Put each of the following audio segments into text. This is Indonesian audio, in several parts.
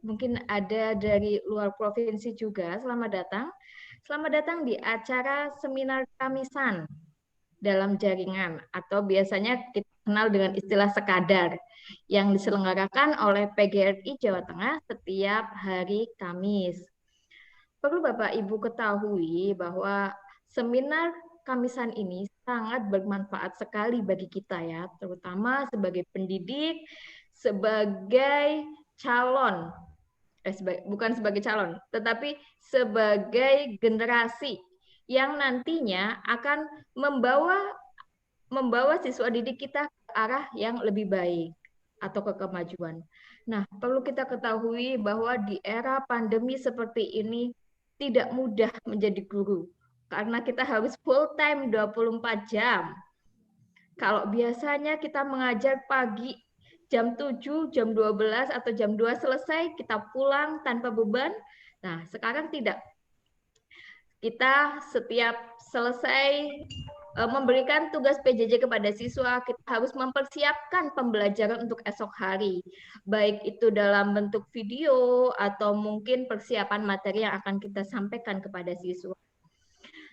mungkin ada dari luar provinsi juga. Selamat datang. Selamat datang di acara seminar Kamisan dalam jaringan atau biasanya kita kenal dengan istilah sekadar yang diselenggarakan oleh PGRI Jawa Tengah setiap hari Kamis. Perlu Bapak Ibu ketahui bahwa seminar Kamisan ini sangat bermanfaat sekali bagi kita ya, terutama sebagai pendidik, sebagai calon, bukan sebagai calon, tetapi sebagai generasi yang nantinya akan membawa membawa siswa didik kita ke arah yang lebih baik atau ke kemajuan. Nah, perlu kita ketahui bahwa di era pandemi seperti ini tidak mudah menjadi guru karena kita harus full time 24 jam. Kalau biasanya kita mengajar pagi jam 7, jam 12 atau jam 2 selesai, kita pulang tanpa beban. Nah, sekarang tidak. Kita setiap selesai memberikan tugas PJJ kepada siswa, kita harus mempersiapkan pembelajaran untuk esok hari. Baik itu dalam bentuk video atau mungkin persiapan materi yang akan kita sampaikan kepada siswa.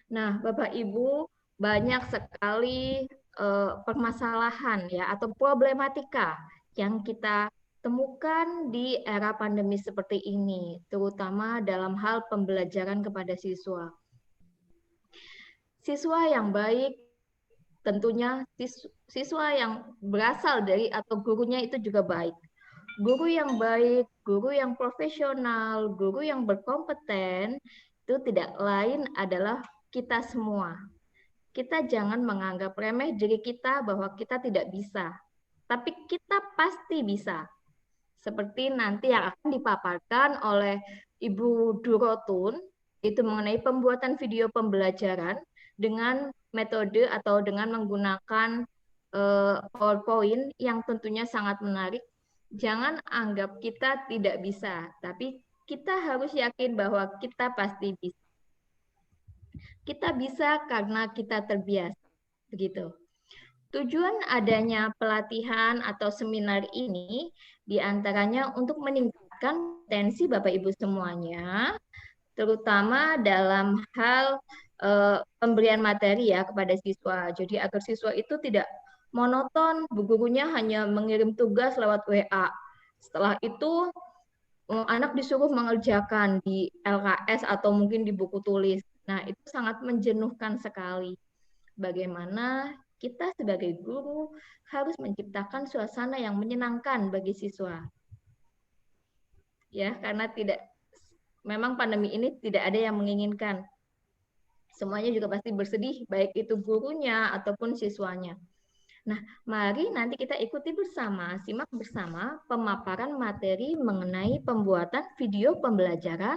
Nah, Bapak Ibu, banyak sekali permasalahan ya atau problematika yang kita temukan di era pandemi seperti ini, terutama dalam hal pembelajaran kepada siswa. Siswa yang baik tentunya siswa yang berasal dari atau gurunya itu juga baik. Guru yang baik, guru yang profesional, guru yang berkompeten itu tidak lain adalah kita semua. Kita jangan menganggap remeh diri kita bahwa kita tidak bisa, tapi kita pasti bisa. Seperti nanti yang akan dipaparkan oleh Ibu Durotun, itu mengenai pembuatan video pembelajaran dengan metode atau dengan menggunakan PowerPoint yang tentunya sangat menarik. Jangan anggap kita tidak bisa, tapi kita harus yakin bahwa kita pasti bisa. Kita bisa karena kita terbiasa, begitu. Tujuan adanya pelatihan atau seminar ini diantaranya untuk meningkatkan potensi Bapak Ibu semuanya, terutama dalam hal pemberian materi ya kepada siswa. Jadi agar siswa itu tidak monoton, bu gurunya hanya mengirim tugas lewat WA. Setelah itu anak disuruh mengerjakan di LKS atau mungkin di buku tulis. Nah, itu sangat menjenuhkan sekali. Bagaimana kita sebagai guru harus menciptakan suasana yang menyenangkan bagi siswa. Ya, karena memang pandemi ini tidak ada yang menginginkan. Semuanya juga pasti bersedih, baik itu gurunya ataupun siswanya. Nah, mari nanti kita ikuti bersama, simak bersama pemaparan materi mengenai pembuatan video pembelajaran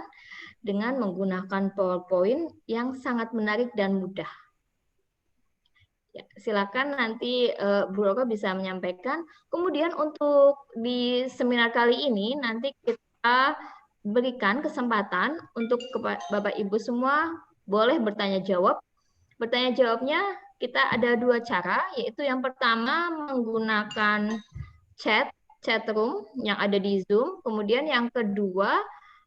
dengan menggunakan PowerPoint yang sangat menarik dan mudah. Ya, silakan nanti Bu Roro bisa menyampaikan. Kemudian untuk di seminar kali ini nanti kita berikan kesempatan untuk Bapak Ibu semua boleh bertanya jawab. Bertanya jawabnya kita ada dua cara, yaitu yang pertama menggunakan chat room yang ada di Zoom. Kemudian yang kedua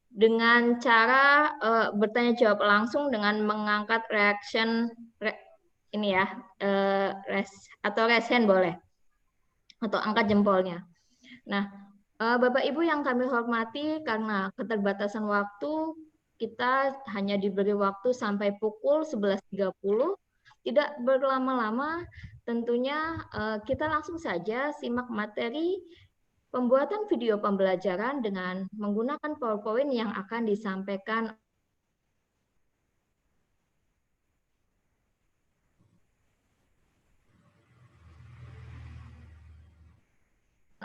dengan cara bertanya jawab langsung dengan mengangkat ini ya, atau raise hand boleh, atau angkat jempolnya. Nah, Bapak Ibu yang kami hormati, karena keterbatasan waktu, kita hanya diberi waktu sampai pukul 11.30, tidak berlama-lama, tentunya kita langsung saja simak materi pembuatan video pembelajaran dengan menggunakan PowerPoint yang akan disampaikan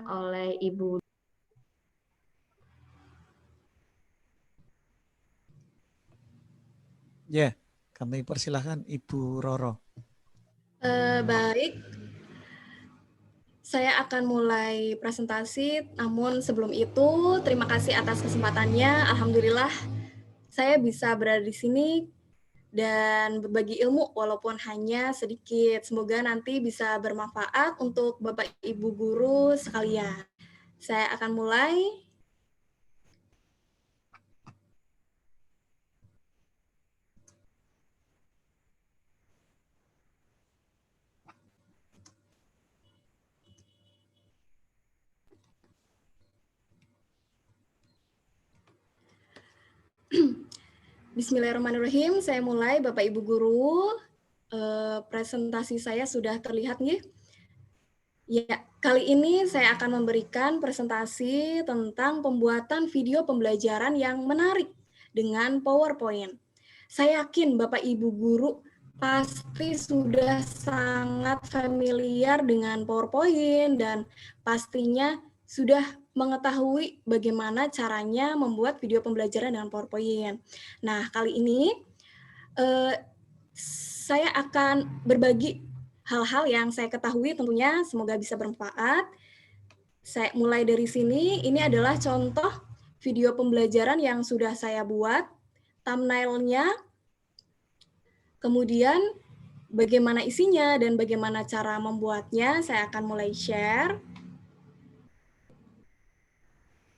oleh Ibu. Ya, kami persilahkan Ibu Roro. Baik, saya akan mulai presentasi, namun sebelum itu terima kasih atas kesempatannya. Alhamdulillah saya bisa berada di sini dan berbagi ilmu walaupun hanya sedikit. Semoga nanti bisa bermanfaat untuk Bapak Ibu guru sekalian. Saya akan mulai. Bismillahirrahmanirrahim. Saya mulai, Bapak Ibu Guru. Presentasi saya sudah terlihat nih. Ya, kali ini saya akan memberikan presentasi tentang pembuatan video pembelajaran yang menarik dengan PowerPoint. Saya yakin Bapak Ibu Guru pasti sudah sangat familiar dengan PowerPoint dan pastinya sudah mengetahui bagaimana caranya membuat video pembelajaran dengan PowerPoint. Nah, kali ini saya akan berbagi hal-hal yang saya ketahui, tentunya semoga bisa bermanfaat. Saya mulai dari sini, ini adalah contoh video pembelajaran yang sudah saya buat, thumbnail-nya, kemudian bagaimana isinya dan bagaimana cara membuatnya, saya akan mulai share.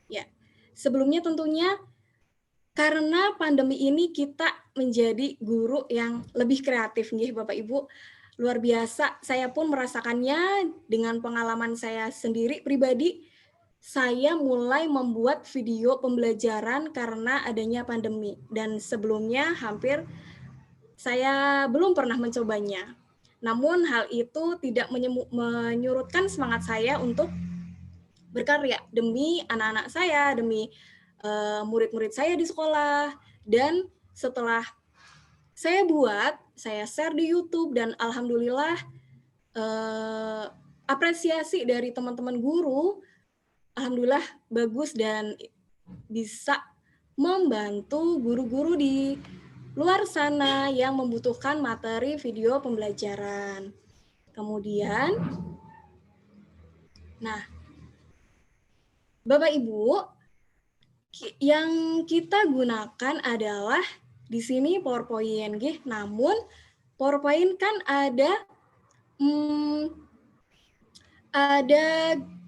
Ya, sebelumnya tentunya karena pandemi ini kita menjadi guru yang lebih kreatif nih Bapak Ibu. Luar biasa, saya pun merasakannya dengan pengalaman saya sendiri pribadi. Saya mulai membuat video pembelajaran karena adanya pandemi. Dan sebelumnya hampir saya belum pernah mencobanya. Namun hal itu tidak menyurutkan semangat saya untuk berkarya demi anak-anak saya, demi murid-murid saya di sekolah. Dan setelah saya buat, saya share di YouTube dan alhamdulillah apresiasi dari teman-teman guru, alhamdulillah bagus dan bisa membantu guru-guru di luar sana yang membutuhkan materi video pembelajaran. Kemudian, nah, Bapak Ibu, yang kita gunakan adalah di sini PowerPoint, namun PowerPoint kan ada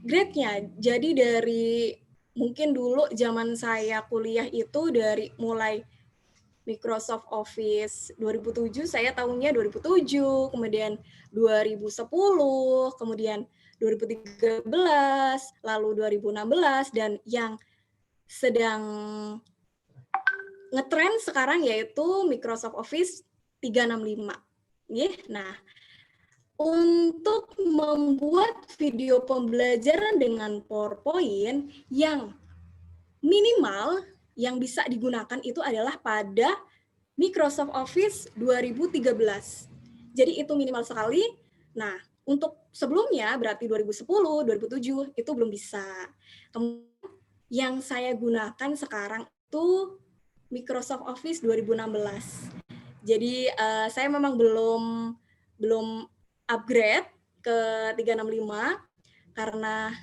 grade-nya. Jadi dari mungkin dulu zaman saya kuliah itu dari mulai Microsoft Office 2007, saya tahunnya 2007, kemudian 2010, kemudian 2013, lalu 2016, dan yang sedang ngetrend sekarang yaitu Microsoft Office 365. Nah, untuk membuat video pembelajaran dengan PowerPoint yang minimal yang bisa digunakan itu adalah pada Microsoft Office 2013. Jadi itu minimal sekali. Nah, untuk sebelumnya berarti 2010, 2007 itu belum bisa. Kemudian yang saya gunakan sekarang itu Microsoft Office 2016. Jadi saya memang belum upgrade ke 365 karena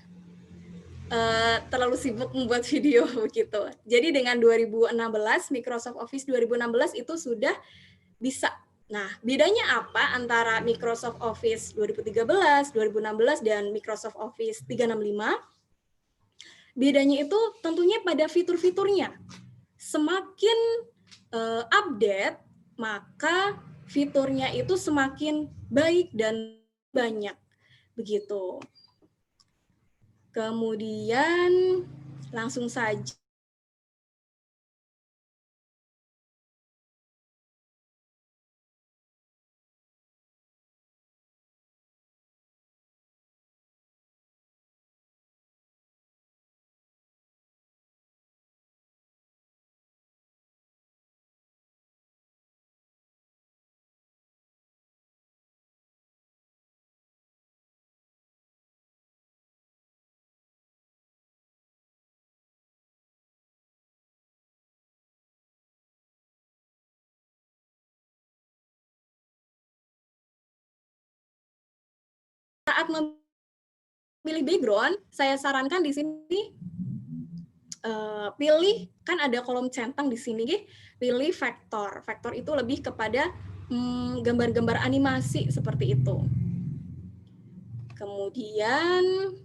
terlalu sibuk membuat video begitu. Jadi dengan 2016, Microsoft Office 2016 itu sudah bisa. Nah, bedanya apa antara Microsoft Office 2013, 2016, dan Microsoft Office 365? Bedanya itu tentunya pada fitur-fiturnya. Semakin update, maka fiturnya itu semakin baik dan banyak. Begitu. Kemudian langsung saja. Saat memilih background, saya sarankan di sini pilih, kan ada kolom centang di sini, pilih vektor. Vektor itu lebih kepada gambar-gambar animasi seperti itu. Kemudian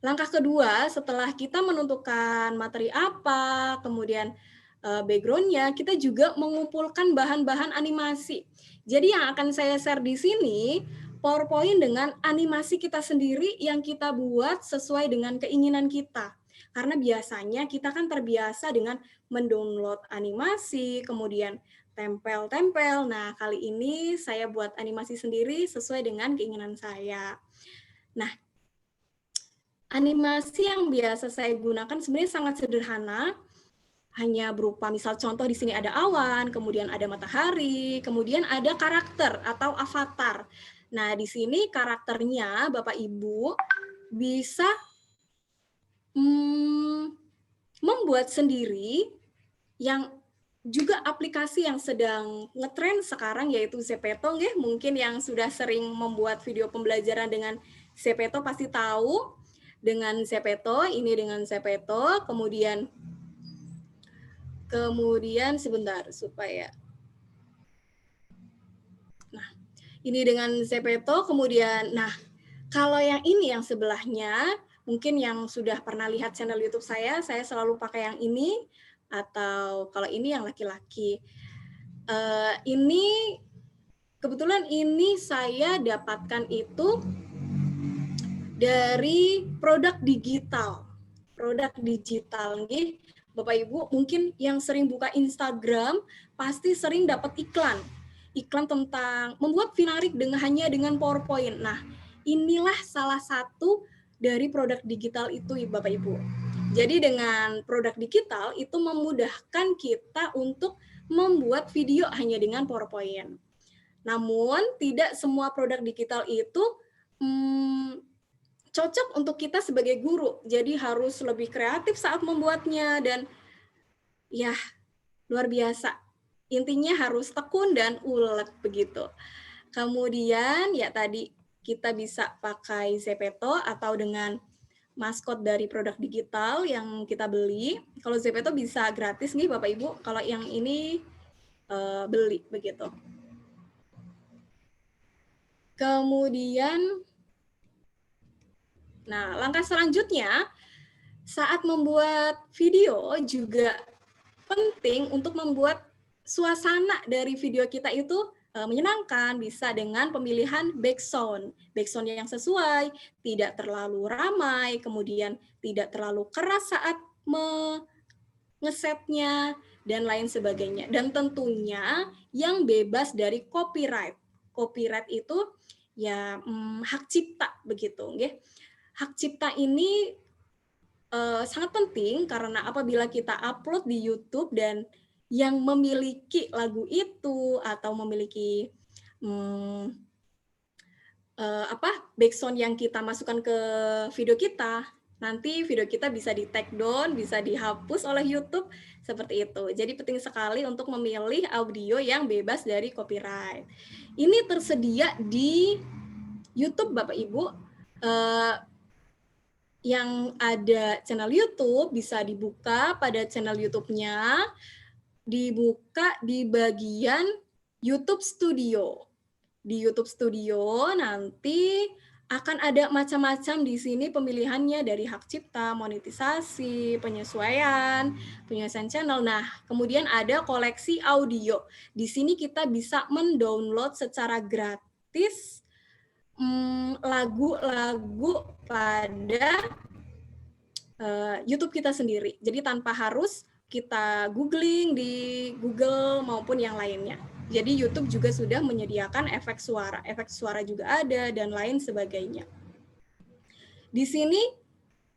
langkah kedua, setelah kita menentukan materi apa, kemudian background-nya, kita juga mengumpulkan bahan-bahan animasi. Jadi yang akan saya share di sini, PowerPoint dengan animasi kita sendiri yang kita buat sesuai dengan keinginan kita. Karena biasanya kita kan terbiasa dengan mendownload animasi, kemudian tempel-tempel. Nah, kali ini saya buat animasi sendiri sesuai dengan keinginan saya. Nah, animasi yang biasa saya gunakan sebenarnya sangat sederhana, hanya berupa misal contoh di sini ada awan, kemudian ada matahari, kemudian ada karakter atau avatar. Nah, di sini karakternya Bapak Ibu bisa membuat sendiri, yang juga aplikasi yang sedang ngetren sekarang yaitu Zepeto, mungkin yang sudah sering membuat video pembelajaran dengan Zepeto pasti tahu. Dengan Zepeto, ini dengan Zepeto, kemudian sebentar supaya, nah ini dengan Zepeto, kemudian nah kalau yang ini yang sebelahnya mungkin yang sudah pernah lihat channel YouTube saya selalu pakai yang ini, atau kalau ini yang laki-laki. Ini kebetulan ini saya dapatkan itu dari produk digital, nggih. Bapak Ibu mungkin yang sering buka Instagram pasti sering dapat iklan tentang membuat finarik hanya dengan PowerPoint. Nah, inilah salah satu dari produk digital itu, Bapak Ibu. Jadi dengan produk digital itu memudahkan kita untuk membuat video hanya dengan PowerPoint. Namun tidak semua produk digital itu cocok untuk kita sebagai guru. Jadi harus lebih kreatif saat membuatnya dan ya luar biasa. Intinya harus tekun dan ulet begitu. Kemudian ya tadi kita bisa pakai Zepeto atau dengan maskot dari produk digital yang kita beli. Kalau Zepeto bisa gratis nih Bapak Ibu, kalau yang ini beli begitu. Kemudian nah, langkah selanjutnya saat membuat video juga penting untuk membuat suasana dari video kita itu menyenangkan, bisa dengan pemilihan background yang sesuai, tidak terlalu ramai, kemudian tidak terlalu keras saat ngesetnya, dan lain sebagainya. Dan tentunya yang bebas dari copyright. Copyright itu ya hak cipta begitu, nggih. Hak cipta ini sangat penting karena apabila kita upload di YouTube dan yang memiliki lagu itu atau memiliki background yang kita masukkan ke video kita, nanti video kita bisa di take down, bisa dihapus oleh YouTube seperti itu. Jadi penting sekali untuk memilih audio yang bebas dari copyright. Ini tersedia di YouTube Bapak Ibu. Yang ada channel YouTube bisa dibuka pada channel YouTube-nya, dibuka di bagian YouTube Studio. Di YouTube Studio nanti akan ada macam-macam di sini pemilihannya dari hak cipta, monetisasi, penyesuaian channel. Nah, kemudian ada koleksi audio. Di sini kita bisa mendownload secara gratis lagu-lagu pada YouTube kita sendiri. Jadi tanpa harus kita googling di Google maupun yang lainnya. Jadi YouTube juga sudah menyediakan efek suara juga ada dan lain sebagainya. Di sini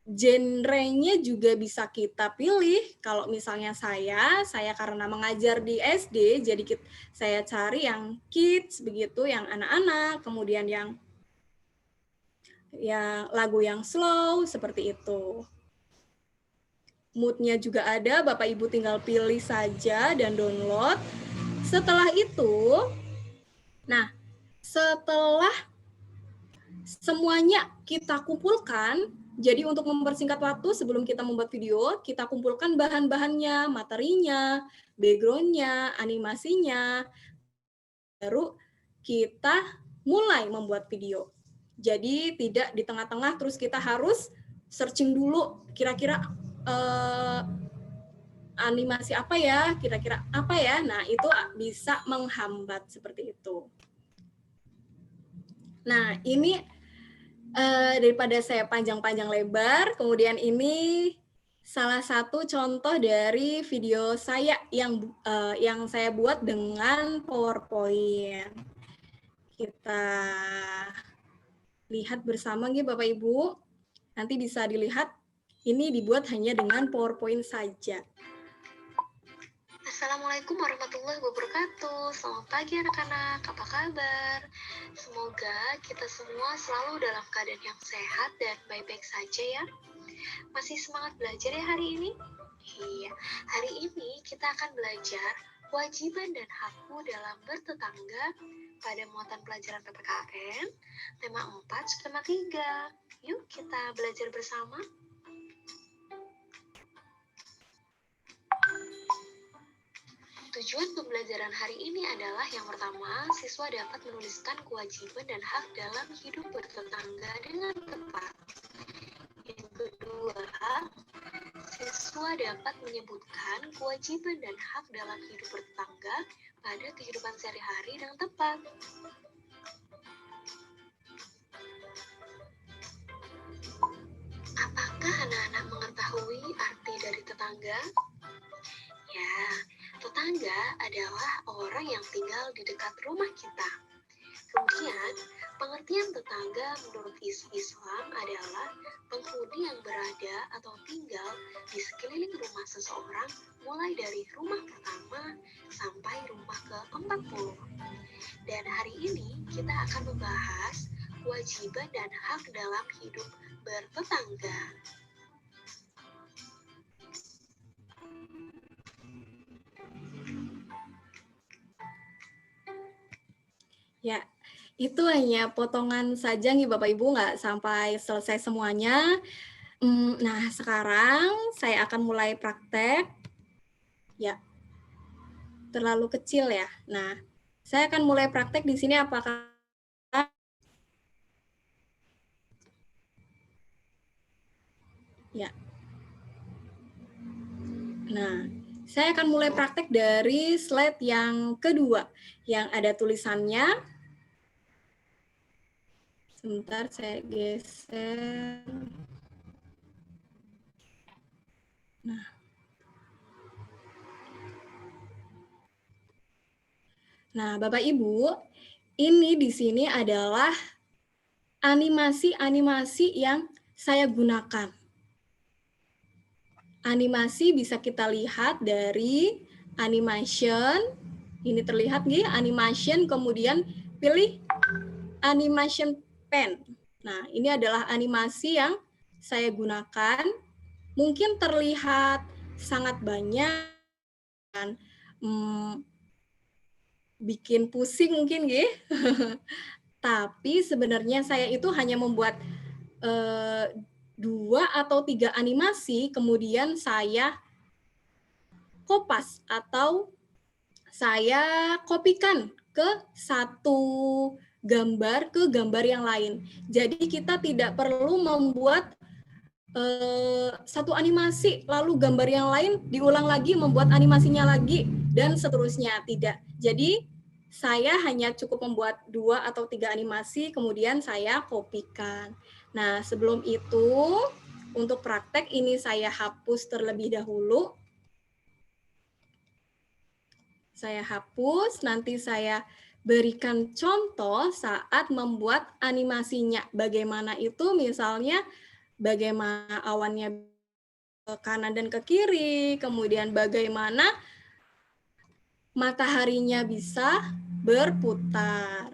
genrenya juga bisa kita pilih. Kalau misalnya saya karena mengajar di SD, jadi saya cari yang kids begitu, yang anak-anak, kemudian yang lagu yang slow seperti itu. Mood-nya juga ada, Bapak Ibu tinggal pilih saja dan download. Setelah itu, nah setelah semuanya kita kumpulkan, jadi untuk mempersingkat waktu sebelum kita membuat video, kita kumpulkan bahan-bahannya, materinya, background-nya, animasinya, baru kita mulai membuat video. Jadi tidak di tengah-tengah terus kita harus searching dulu kira-kira animasi apa ya, kira-kira apa ya. Nah, itu bisa menghambat seperti itu. Nah, ini daripada saya panjang-panjang lebar, kemudian ini salah satu contoh dari video saya yang saya buat dengan PowerPoint. Kita lihat bersama nih Bapak Ibu. Nanti bisa dilihat ini dibuat hanya dengan PowerPoint saja. Assalamualaikum warahmatullahi wabarakatuh. Selamat pagi anak-anak, apa kabar? Semoga kita semua selalu dalam keadaan yang sehat dan baik-baik saja ya. Masih semangat belajar ya hari ini? Iya, hari ini kita akan belajar kewajiban dan hakmu dalam bertetangga pada muatan pelajaran PPKN, tema 4, skema 3. Yuk kita belajar bersama. Tujuan pembelajaran hari ini adalah yang pertama, siswa dapat menuliskan kewajiban dan hak dalam hidup bertetangga dengan tepat. Yang kedua, siswa dapat menyebutkan kewajiban dan hak dalam hidup bertetangga pada kehidupan sehari-hari dengan tepat. Apakah anak-anak mengetahui arti dari tetangga? Ya, tetangga adalah orang yang tinggal di dekat rumah kita. Kemudian, pengertian tetangga menurut Islam adalah penghuni yang berada atau tinggal di sekeliling rumah seseorang mulai dari rumah pertama sampai rumah ke-40. Dan hari ini kita akan membahas kewajiban dan hak dalam hidup bertetangga. Ya, itu hanya potongan saja nih Bapak Ibu, nggak sampai selesai semuanya. Nah, sekarang saya akan mulai praktek. Ya, terlalu kecil ya. Nah, saya akan mulai praktek di sini apakah ya. Nah, saya akan mulai praktek dari slide yang kedua yang ada tulisannya. Sebentar, saya geser. Nah, Bapak Ibu, ini di sini adalah animasi-animasi yang saya gunakan. Animasi bisa kita lihat dari animation. Ini terlihat nih, animation, kemudian pilih animation pen. Nah, ini adalah animasi yang saya gunakan. Mungkin terlihat sangat banyak, bikin pusing mungkin gitu. Tapi sebenarnya saya itu hanya membuat 2 atau 3 animasi, kemudian saya kopas atau saya kopikan ke satu gambar ke gambar yang lain. Jadi kita tidak perlu membuat satu animasi, lalu gambar yang lain diulang lagi, membuat animasinya lagi, dan seterusnya. Tidak. Jadi saya hanya cukup membuat 2 atau 3 animasi, kemudian saya kopikan. Nah, sebelum itu, untuk praktek ini saya hapus terlebih dahulu. Saya hapus, nanti saya berikan contoh saat membuat animasinya. Bagaimana itu, misalnya bagaimana awannya ke kanan dan ke kiri, kemudian bagaimana mataharinya bisa berputar.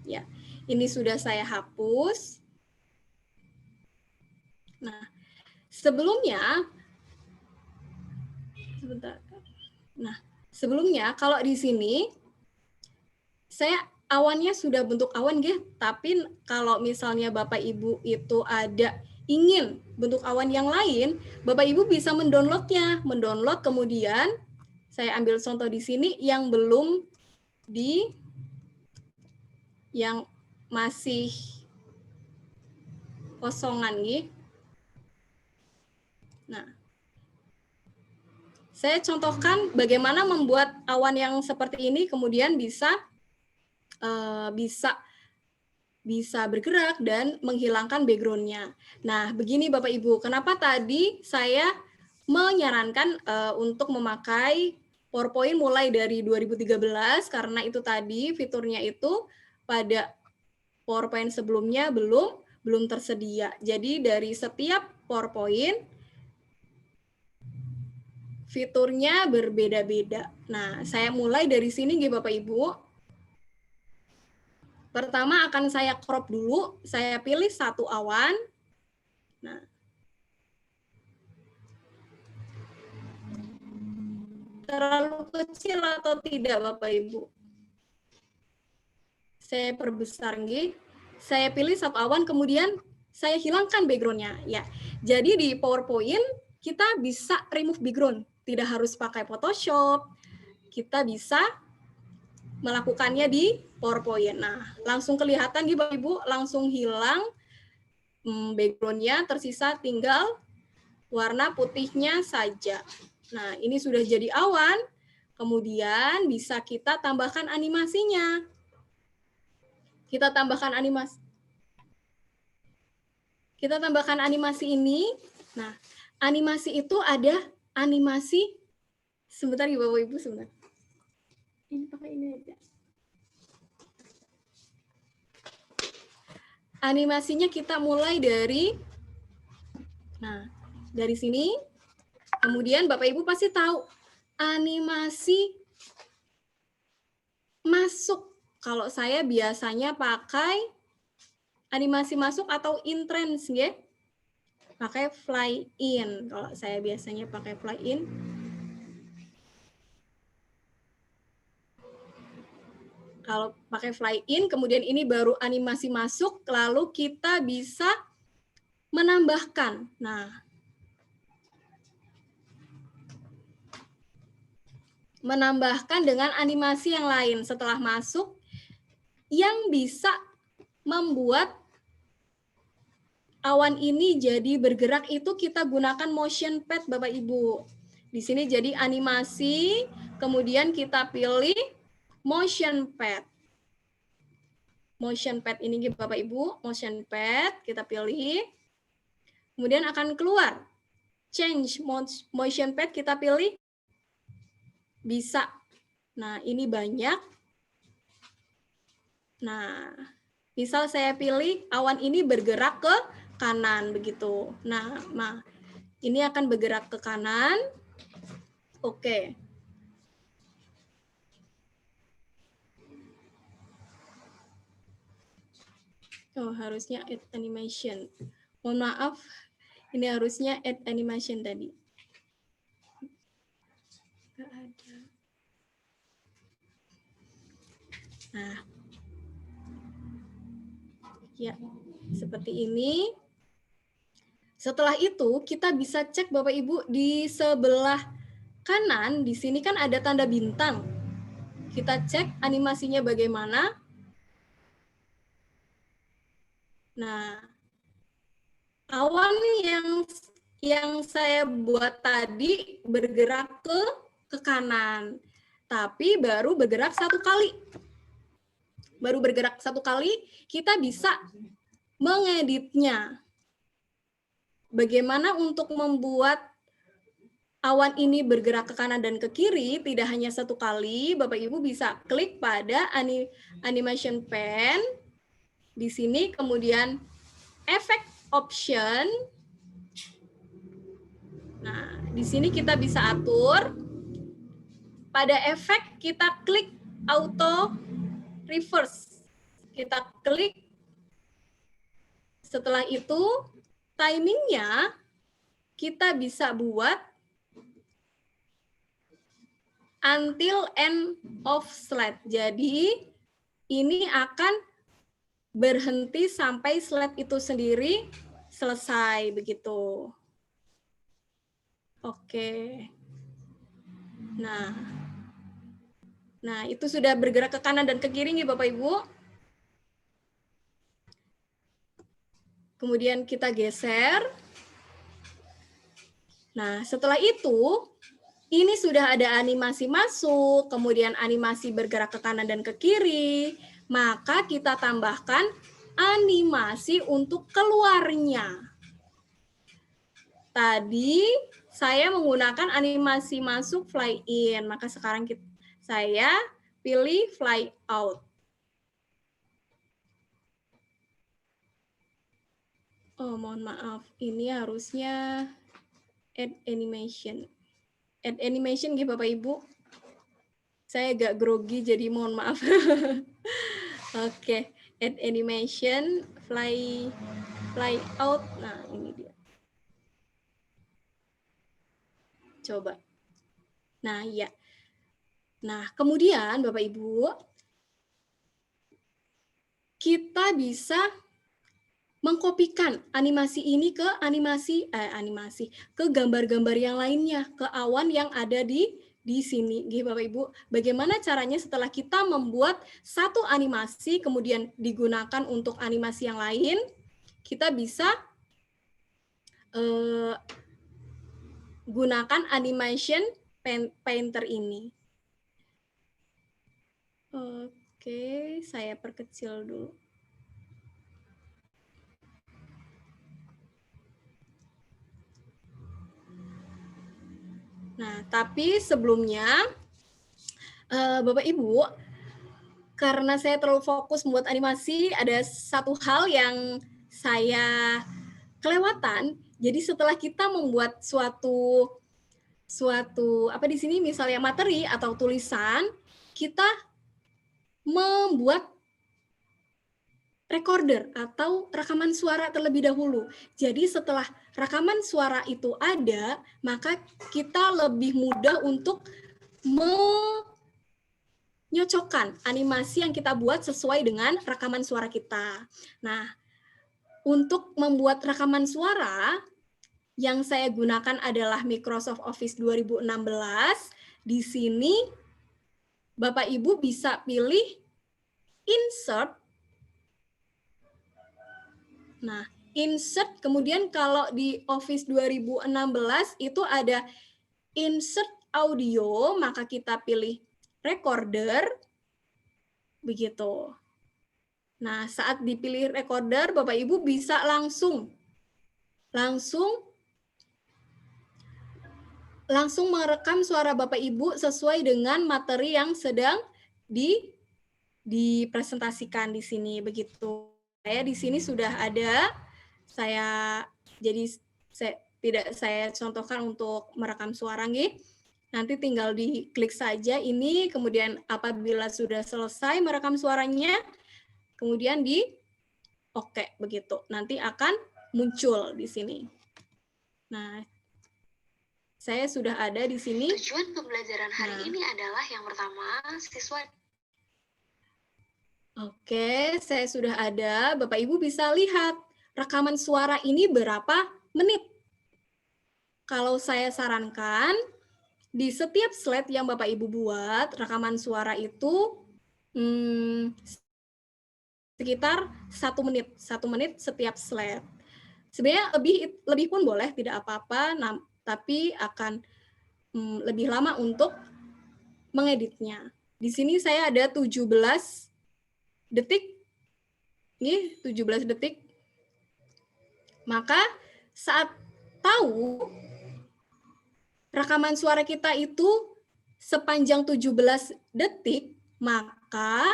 Ya, ini sudah saya hapus. Nah, sebelumnya, sebentar. Nah, sebelumnya kalau di sini saya awannya sudah bentuk awan gitu, tapi kalau misalnya Bapak Ibu itu ada ingin bentuk awan yang lain, Bapak Ibu bisa mendownloadnya, mendownload kemudian saya ambil contoh di sini yang belum yang masih kosongan nih. Nah, saya contohkan bagaimana membuat awan yang seperti ini kemudian bisa bisa bergerak dan menghilangkan background-nya. Nah, begini Bapak Ibu, kenapa tadi saya menyarankan untuk memakai PowerPoint mulai dari 2013, karena itu tadi fiturnya itu pada PowerPoint sebelumnya belum tersedia. Jadi dari setiap PowerPoint fiturnya berbeda-beda. Nah, saya mulai dari sini Bapak Ibu. Pertama akan saya crop dulu, saya pilih satu awan. Nah, terlalu kecil atau tidak Bapak Ibu? Saya perbesar nggih. Saya pilih satu awan, kemudian saya hilangkan background-nya. Ya, jadi di PowerPoint kita bisa remove background, tidak harus pakai Photoshop. Kita bisa melakukannya di PowerPoint. Nah, langsung kelihatan nih Bapak Ibu, langsung hilang background-nya, tersisa tinggal warna putihnya saja. Nah, ini sudah jadi awan, kemudian bisa kita tambahkan animasinya. Kita tambahkan animasi ini. Nah, animasi itu ada animasi, sebentar ya Bapak Ibu, sebentar. Ini pakai ini aja. Animasinya kita mulai dari, nah, dari sini. Kemudian Bapak Ibu pasti tahu animasi masuk. Kalau saya biasanya pakai animasi masuk atau entrance, ya. Pakai fly in. Kalau saya biasanya pakai fly in. Kalau pakai fly in, kemudian ini baru animasi masuk, lalu kita bisa menambahkan. Nah, menambahkan dengan animasi yang lain setelah masuk yang bisa membuat awan ini jadi bergerak, itu kita gunakan motion pad Bapak Ibu. Di sini jadi animasi, kemudian kita pilih motion pad. Motion pad ini Bapak Ibu, motion pad kita pilih. Kemudian akan keluar change motion pad, kita pilih bisa. Nah, ini banyak. Nah, misal saya pilih awan ini bergerak ke kanan begitu. Nah, ini akan bergerak ke kanan. Oke. Oh, harusnya add animation. Mohon maaf, ini harusnya add animation tadi. Nggak ada. Nah, ya, seperti ini. Setelah itu, kita bisa cek Bapak Ibu di sebelah kanan, di sini kan ada tanda bintang. Kita cek animasinya bagaimana. Nah, awan yang saya buat tadi bergerak ke kanan, tapi baru bergerak satu kali. Baru bergerak satu kali, kita bisa mengeditnya. Bagaimana untuk membuat awan ini bergerak ke kanan dan ke kiri, tidak hanya satu kali, Bapak Ibu bisa klik pada animation pen. Di sini kemudian effect option. Nah, di sini kita bisa atur. Pada efek kita klik auto reverse. Kita klik. Setelah itu timingnya kita bisa buat until end of slide. Jadi ini akan berhenti sampai slide itu sendiri selesai begitu. Oke. Nah, itu sudah bergerak ke kanan dan ke kiri nih Bapak Ibu. Kemudian kita geser. Nah, setelah itu ini sudah ada animasi masuk, kemudian animasi bergerak ke kanan dan ke kiri. Maka kita tambahkan animasi untuk keluarnya. Tadi saya menggunakan animasi masuk fly in, maka sekarang saya pilih fly out. Oh, mohon maaf, ini harusnya add animation. Add animation gitu Bapak Ibu. Saya agak grogi jadi mohon maaf. Oke, add animation, fly out. Nah, ini dia. Coba. Nah, ya. Nah, kemudian Bapak Ibu, kita bisa mengkopikan animasi ini ke ke gambar-gambar yang lainnya, ke awan yang ada di sini, gitu Bapak Ibu. Bagaimana caranya setelah kita membuat satu animasi kemudian digunakan untuk animasi yang lain, kita bisa gunakan animation painter ini. Oke, saya perkecil dulu. Nah, tapi sebelumnya, Bapak Ibu, karena saya terlalu fokus membuat animasi, ada satu hal yang saya kelewatan. Jadi setelah kita membuat suatu apa di sini misalnya materi atau tulisan, kita membuat recorder atau rekaman suara terlebih dahulu. Jadi setelah rekaman suara itu ada, maka kita lebih mudah untuk menyocokkan animasi yang kita buat sesuai dengan rekaman suara kita. Nah, untuk membuat rekaman suara, yang saya gunakan adalah Microsoft Office 2016. Di sini Bapak Ibu bisa pilih insert. Nah, insert, kemudian kalau di Office 2016 itu ada insert audio, maka kita pilih recorder, begitu. Nah, saat dipilih recorder, Bapak Ibu bisa langsung merekam suara Bapak Ibu sesuai dengan materi yang sedang dipresentasikan di sini, begitu. Saya di sini sudah ada, saya contohkan untuk merekam suara nggih. Nanti tinggal diklik saja ini, kemudian apabila sudah selesai merekam suaranya, kemudian di oke, begitu. Nanti akan muncul di sini. Nah, saya sudah ada di sini. Tujuan pembelajaran hari ini adalah yang pertama, siswa. Oke, saya sudah ada. Bapak Ibu bisa lihat rekaman suara ini berapa menit. Kalau saya sarankan, di setiap slide yang Bapak Ibu buat, rekaman suara itu sekitar 1 menit. 1 menit setiap slide. Sebenarnya lebih pun boleh, tidak apa-apa, tapi akan lebih lama untuk mengeditnya. Di sini saya ada 17 detik. Ini 17 detik. Maka saat tahu rekaman suara kita itu sepanjang 17 detik, maka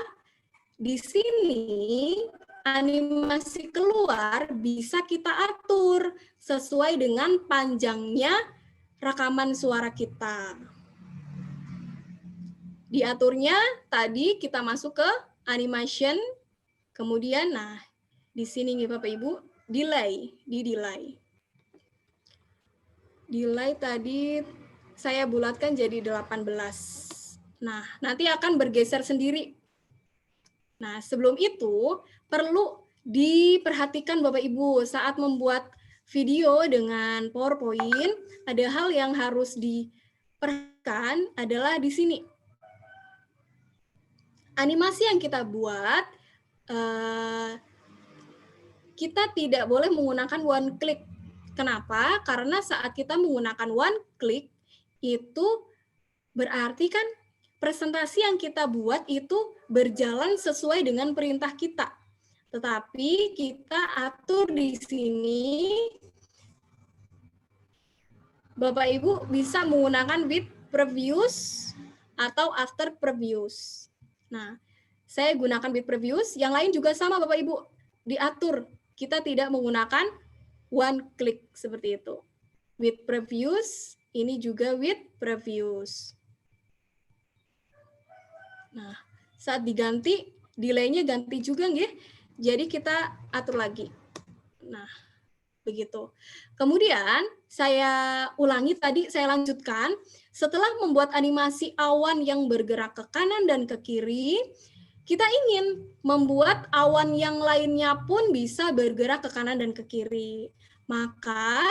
di sini animasi keluar bisa kita atur sesuai dengan panjangnya rekaman suara kita. Diaturnya tadi kita masuk ke animation, kemudian nah di sini nih Bapak Ibu, delay. Delay tadi saya bulatkan jadi 18. Nah, nanti akan bergeser sendiri. Nah, sebelum itu perlu diperhatikan Bapak Ibu saat membuat video dengan PowerPoint, ada hal yang harus diperhatikan adalah di sini. Animasi yang kita buat, kita tidak boleh menggunakan one click. Kenapa? Karena saat kita menggunakan one click, itu berarti kan presentasi yang kita buat itu berjalan sesuai dengan perintah kita. Tetapi kita atur di sini, Bapak Ibu bisa menggunakan with previous atau after previous. Nah, saya gunakan with previous, yang lain juga sama Bapak Ibu, diatur. Kita tidak menggunakan one click seperti itu. With previous, ini juga with previous. Nah, saat diganti, delay-nya ganti juga nggih. Jadi kita atur lagi. Nah, begitu. Kemudian saya ulangi tadi, saya lanjutkan. Setelah membuat animasi awan yang bergerak ke kanan dan ke kiri, kita ingin membuat awan yang lainnya pun bisa bergerak ke kanan dan ke kiri. Maka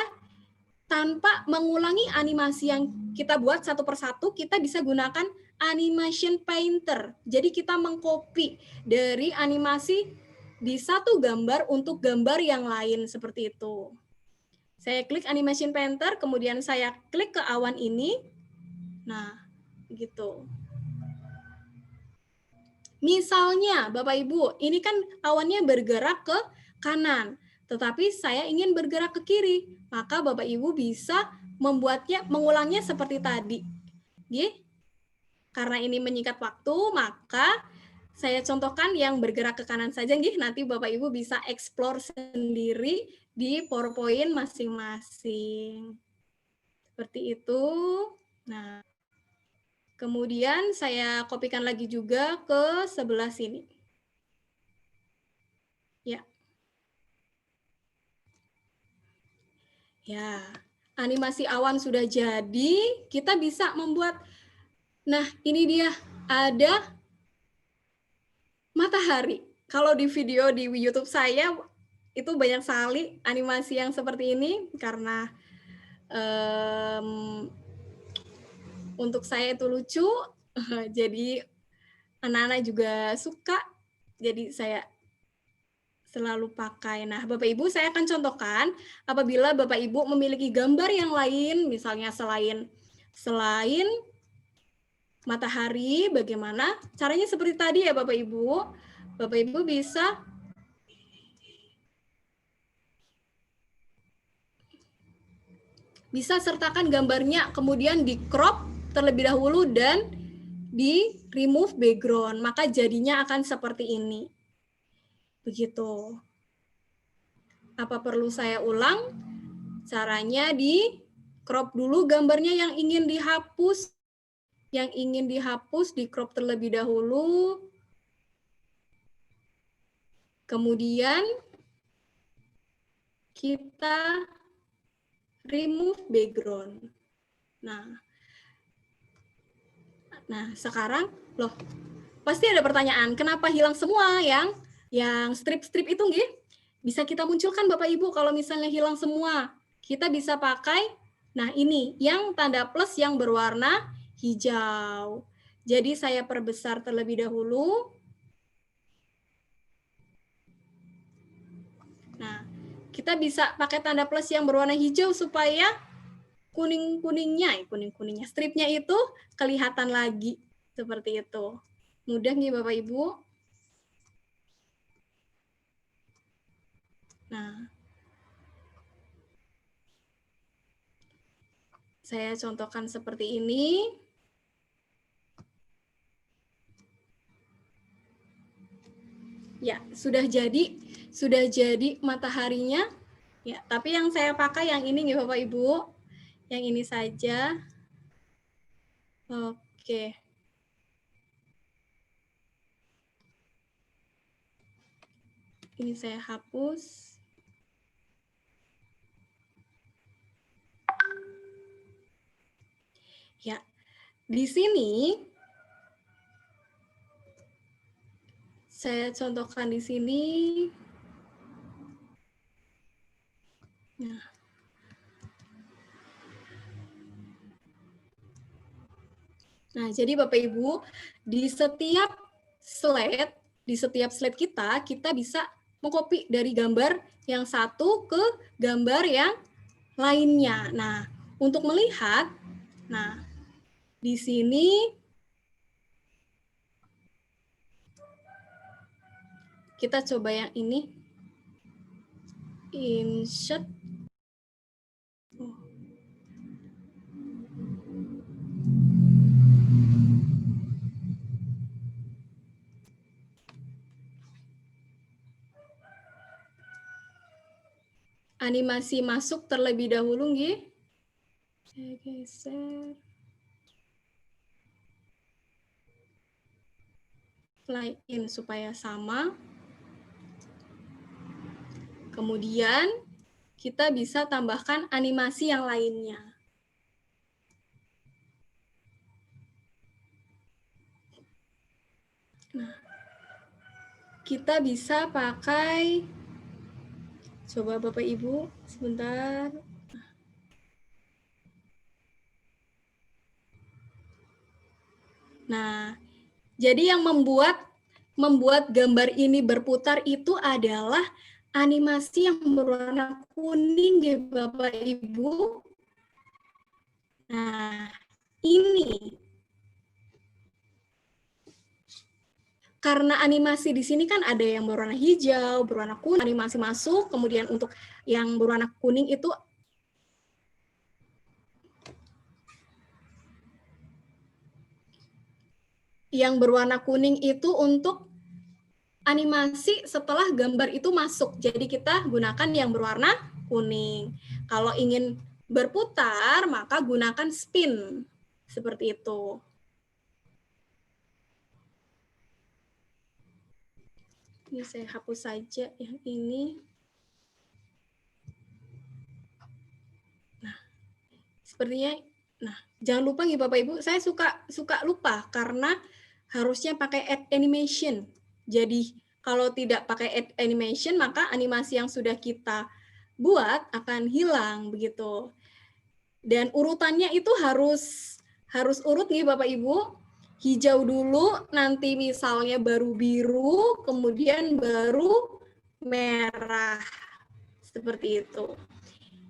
tanpa mengulangi animasi yang kita buat satu persatu, kita bisa gunakan animation painter. Jadi kita mengcopy dari animasi di satu gambar untuk gambar yang lain seperti itu. Saya klik animation painter, kemudian saya klik ke awan ini. Nah, gitu. Misalnya, Bapak Ibu, ini kan awannya bergerak ke kanan, tetapi saya ingin bergerak ke kiri. Maka Bapak Ibu bisa mengulangnya seperti tadi. Karena ini menyingkat waktu, maka saya contohkan yang bergerak ke kanan saja, nanti Bapak Ibu bisa explore sendiri di PowerPoint masing-masing. Seperti itu. Nah, kemudian saya kopikan lagi juga ke sebelah sini. Ya. Ya, animasi awan sudah jadi, kita bisa membuat, nah ini dia, ada matahari. Kalau di video di YouTube saya, itu banyak sekali animasi yang seperti ini, karena untuk saya itu lucu, jadi anak-anak juga suka, jadi saya selalu pakai. Nah, Bapak Ibu, saya akan contohkan apabila Bapak Ibu memiliki gambar yang lain, misalnya selain matahari, bagaimana caranya seperti tadi ya Bapak Ibu. Bapak Ibu bisa sertakan gambarnya, kemudian di crop terlebih dahulu dan di remove background, maka jadinya akan seperti ini. Begitu. Apa perlu saya ulang? Caranya di crop dulu gambarnya yang ingin dihapus. Yang ingin dihapus di crop terlebih dahulu. Kemudian kita remove background. Nah, sekarang loh, pasti ada pertanyaan, kenapa hilang semua yang strip-strip itu nggih? Bisa kita munculkan Bapak Ibu kalau misalnya hilang semua. Kita bisa pakai, nah ini yang tanda plus yang berwarna hijau. Jadi saya perbesar terlebih dahulu. Nah, kita bisa pakai tanda plus yang berwarna hijau supaya kuning-kuningnya, stripnya itu kelihatan lagi. Seperti itu. Mudah nih Bapak Ibu. Nah, saya contohkan seperti ini. Ya, sudah jadi mataharinya. Ya, tapi yang saya pakai yang ini nih Bapak Ibu. Yang ini saja. Oke. Ini saya hapus. Ya, di sini saya contohkan di sini. Nah, jadi Bapak Ibu, di setiap slide kita bisa mengcopy dari gambar yang satu ke gambar yang lainnya. Nah, untuk melihat, nah, di sini Kita coba yang ini. Insert. Animasi masuk terlebih dahulu, nggih. Saya geser. Fly in supaya sama. Kemudian kita bisa tambahkan animasi yang lainnya. Nah, kita bisa pakai, coba Bapak Ibu, sebentar. Nah, jadi yang membuat gambar ini berputar itu adalah animasi yang berwarna kuning ya Bapak Ibu. Nah, ini karena animasi di sini kan ada yang berwarna hijau, berwarna kuning, animasi masuk, kemudian untuk yang berwarna kuning itu untuk animasi setelah gambar itu masuk. Jadi kita gunakan yang berwarna kuning. Kalau ingin berputar, maka gunakan spin. Seperti itu. Ini saya hapus saja yang ini. Nah, sepertinya, nah jangan lupa nih Bapak Ibu, saya suka lupa karena harusnya pakai add animation. Jadi kalau tidak pakai add animation, maka animasi yang sudah kita buat akan hilang begitu. Dan urutannya itu harus urut nih Bapak Ibu. Hijau dulu, nanti misalnya baru biru, kemudian baru merah. Seperti itu.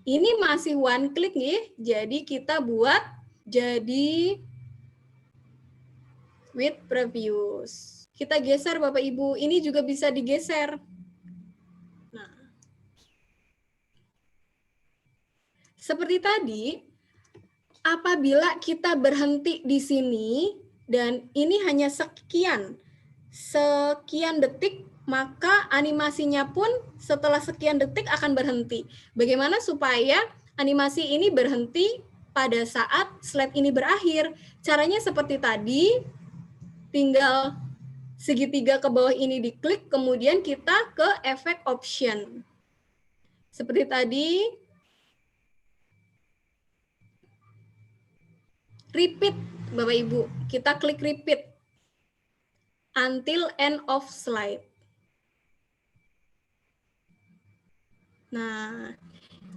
Ini masih one click nih, jadi kita buat jadi with previous. Kita geser Bapak Ibu, ini juga bisa digeser. Nah, seperti tadi, apabila kita berhenti di sini, dan ini hanya sekian detik, maka animasinya pun setelah sekian detik akan berhenti. Bagaimana supaya animasi ini berhenti pada saat slide ini berakhir? Caranya seperti tadi, tinggal segitiga ke bawah ini diklik, kemudian kita ke effect option. Seperti tadi, repeat Bapak Ibu, kita klik repeat until end of slide. Nah,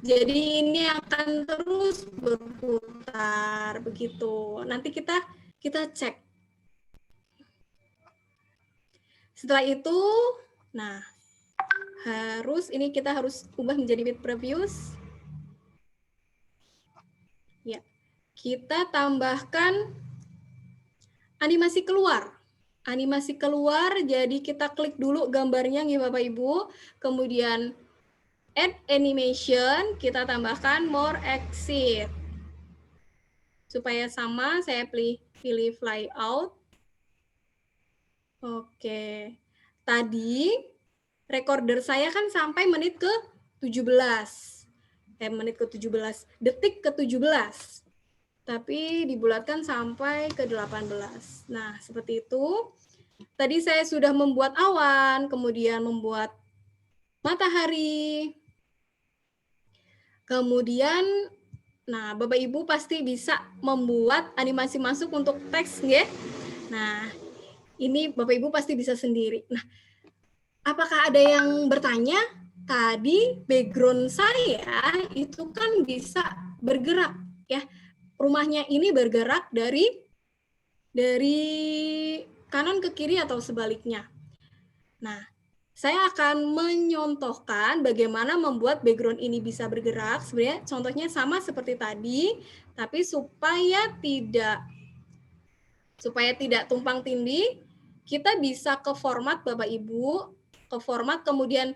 jadi ini akan terus berputar begitu. Nanti kita cek. Setelah itu, nah kita harus ubah menjadi with previous. Ya, kita tambahkan animasi keluar. Animasi keluar, jadi kita klik dulu gambarnya nih Bapak Ibu, kemudian add animation, kita tambahkan more exit. Supaya sama, saya pilih fly out. Oke. Tadi recorder saya kan sampai menit ke 17. Menit ke 17, detik ke 17. Tapi dibulatkan sampai ke 18. Nah, seperti itu. Tadi saya sudah membuat awan, kemudian membuat matahari. Kemudian, nah Bapak Ibu pasti bisa membuat animasi masuk untuk teks, ya. Nah, ini Bapak Ibu pasti bisa sendiri. Nah, apakah ada yang bertanya? Tadi background saya itu kan bisa bergerak, ya. Rumahnya ini bergerak dari kanan ke kiri atau sebaliknya. Nah, saya akan menyontohkan bagaimana membuat background ini bisa bergerak. Sebenarnya contohnya sama seperti tadi, tapi supaya tidak tumpang tindih, kita bisa ke format Bapak Ibu. ke format, kemudian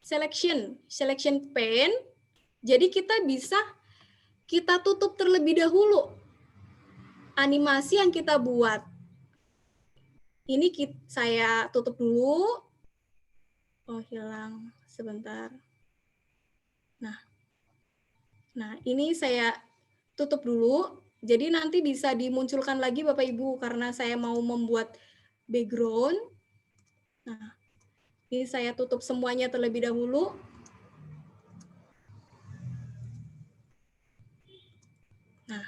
selection pane. Jadi kita tutup terlebih dahulu animasi yang kita buat. Ini saya tutup dulu. Oh, hilang sebentar. Nah, ini saya tutup dulu. Jadi nanti bisa dimunculkan lagi Bapak Ibu karena saya mau membuat background. Nah, ini saya tutup semuanya terlebih dahulu. Nah,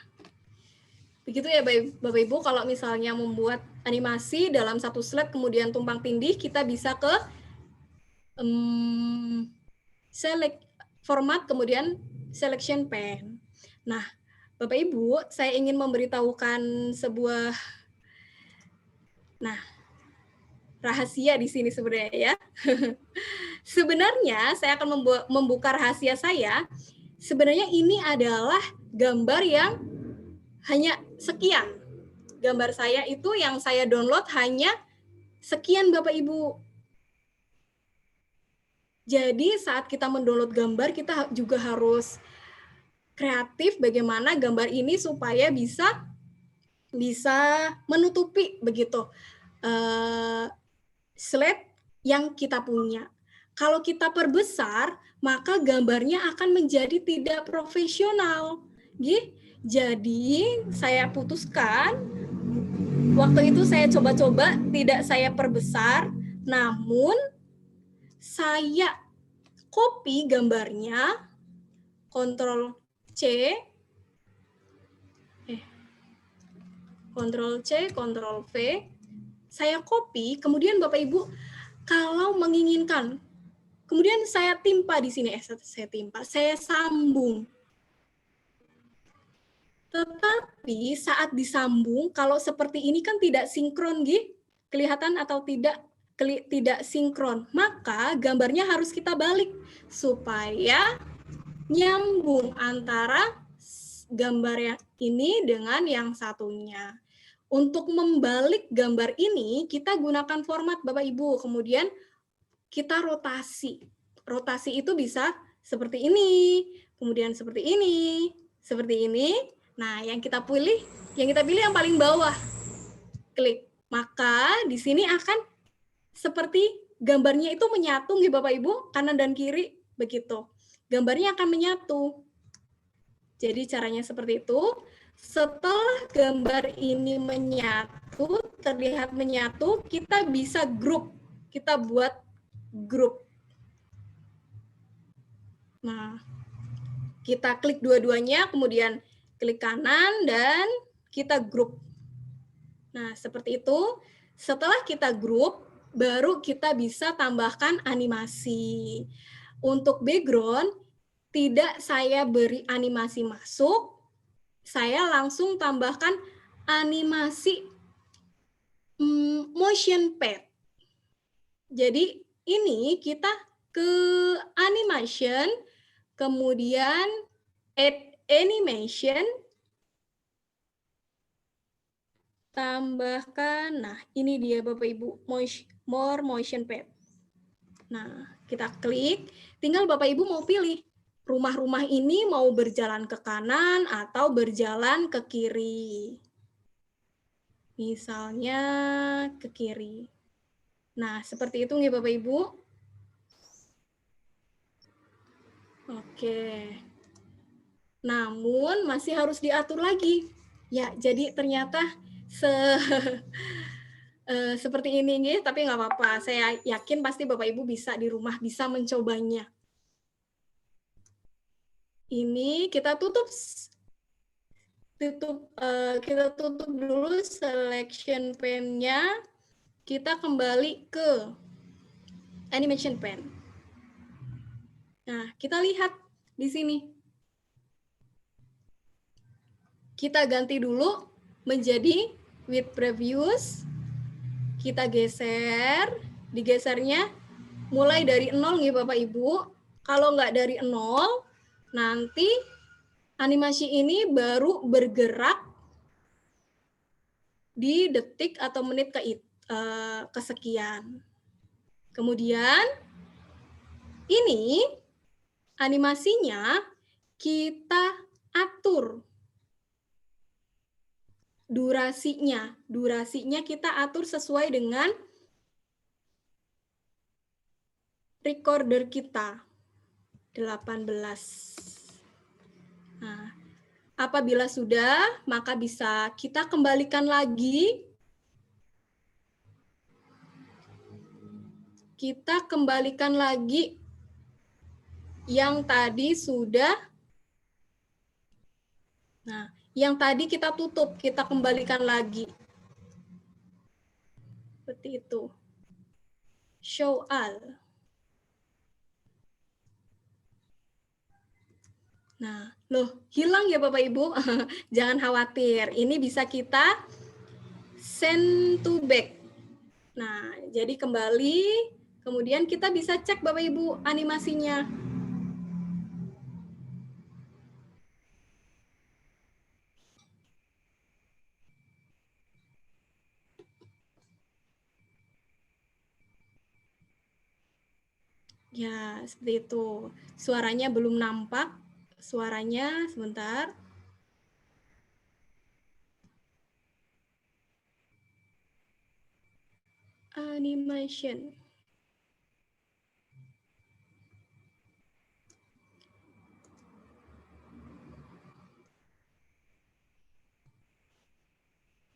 begitu ya Bapak Ibu, kalau misalnya membuat animasi dalam satu slide kemudian tumpang tindih, kita bisa ke select format kemudian selection pane. Nah, Bapak Ibu, saya ingin memberitahukan sebuah rahasia di sini sebenarnya ya. Sebenarnya saya akan membuka rahasia saya. Sebenarnya ini adalah gambar yang hanya sekian. Gambar saya itu yang saya download hanya sekian Bapak Ibu. Jadi saat kita mendownload gambar, kita juga harus kreatif bagaimana gambar ini supaya bisa menutupi begitu slide yang kita punya. Kalau kita perbesar, maka gambarnya akan menjadi tidak profesional. Jadi saya putuskan, waktu itu saya coba-coba tidak saya perbesar, namun saya copy gambarnya, Ctrl C, Ctrl V, saya copy, kemudian Bapak Ibu kalau menginginkan, kemudian saya timpa di sini, saya sambung. Tetapi saat disambung, kalau seperti ini kan tidak sinkron, kelihatan atau tidak sinkron, maka gambarnya harus kita balik supaya nyambung antara gambar yang ini dengan yang satunya. Untuk membalik gambar ini, kita gunakan format Bapak Ibu, kemudian kita rotasi. Rotasi itu bisa seperti ini, kemudian seperti ini, seperti ini. Nah, yang kita pilih yang paling bawah. Klik. Maka di sini akan seperti gambarnya itu menyatu nih Bapak Ibu, kanan dan kiri begitu. Gambarnya akan menyatu. Jadi caranya seperti itu. Setelah gambar ini menyatu, terlihat menyatu, kita bisa grup. Kita buat grup. Nah, kita klik dua-duanya, kemudian klik kanan dan kita grup. Nah, seperti itu. Setelah kita grup, baru kita bisa tambahkan animasi. Untuk background, tidak saya beri animasi masuk, saya langsung tambahkan animasi motion pad. Jadi ini kita ke animation, kemudian add animation, tambahkan, nah ini dia Bapak Ibu, more motion pad. Nah, kita klik, tinggal Bapak Ibu mau pilih rumah-rumah ini mau berjalan ke kanan atau berjalan ke kiri. Misalnya ke kiri. Nah, seperti itu nih Bapak Ibu. Oke. Namun masih harus diatur lagi. Ya, jadi ternyata seperti ini nih, tapi nggak apa-apa. Saya yakin pasti Bapak Ibu bisa di rumah bisa mencobanya. Ini kita tutup dulu selection pane-nya. Kita kembali ke animation pane. Nah, kita lihat di sini. Kita ganti dulu menjadi with previews. Kita geser, digesernya mulai dari 0 nih Bapak Ibu. Kalau nggak dari 0, nanti animasi ini baru bergerak di detik atau menit kesekian. Kemudian ini animasinya kita atur durasinya. Durasinya kita atur sesuai dengan recorder kita 18. Nah, apabila sudah, maka bisa kita kembalikan lagi. Kita kembalikan lagi yang tadi sudah. Nah, yang tadi kita tutup, kita kembalikan lagi. Seperti itu. Show all. Nah, loh, hilang ya Bapak Ibu? Jangan khawatir, ini bisa kita send to back. Nah, jadi kembali, kemudian kita bisa cek Bapak Ibu animasinya. Ya, seperti itu. Suaranya belum nampak. Suaranya sebentar. Animation.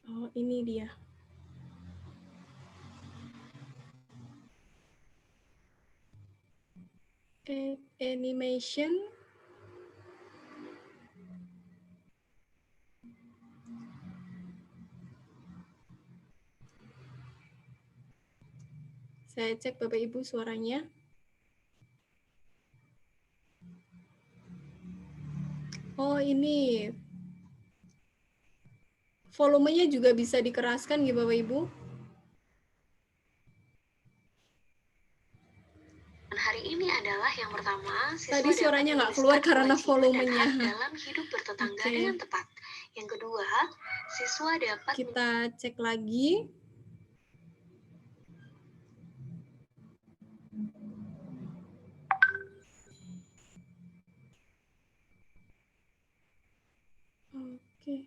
Oh, ini dia. Animation. Saya cek Bapak Ibu suaranya. Oh, ini. Volumenya juga bisa dikeraskan ya Bapak Ibu. Hari ini adalah yang pertama, siswa Tadi suaranya nggak keluar karena volumenya. dalam hidup bertetangga dengan tepat. Yang kedua, siswa dapat kita cek lagi. Oke.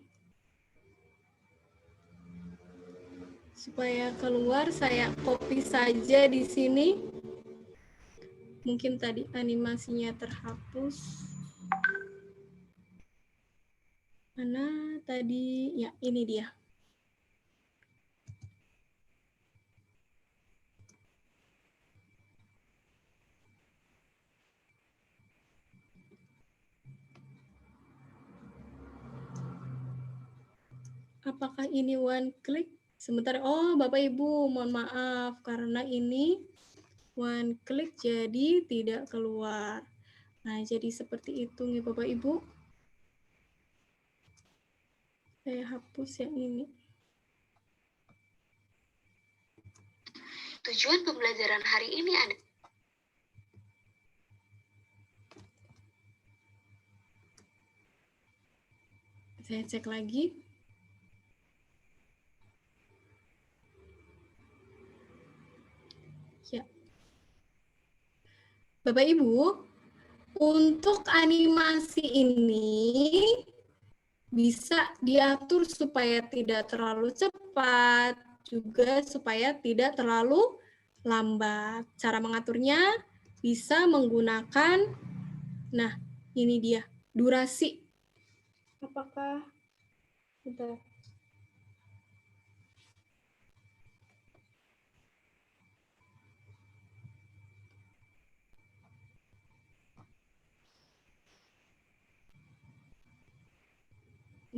Supaya keluar, saya copy saja di sini. Mungkin tadi animasinya terhapus. Mana tadi? Ya, ini dia. Apakah ini one click? Sebentar. Oh, Bapak Ibu, mohon maaf karena ini one click jadi tidak keluar. Nah, jadi seperti itu nih Bapak Ibu. Saya hapus yang ini. Tujuan pembelajaran hari ini ada. Saya cek lagi. Ya. Bapak Ibu, untuk animasi ini bisa diatur supaya tidak terlalu cepat, juga supaya tidak terlalu lambat. Cara mengaturnya bisa menggunakan, nah ini dia, durasi. Apakah, bentar.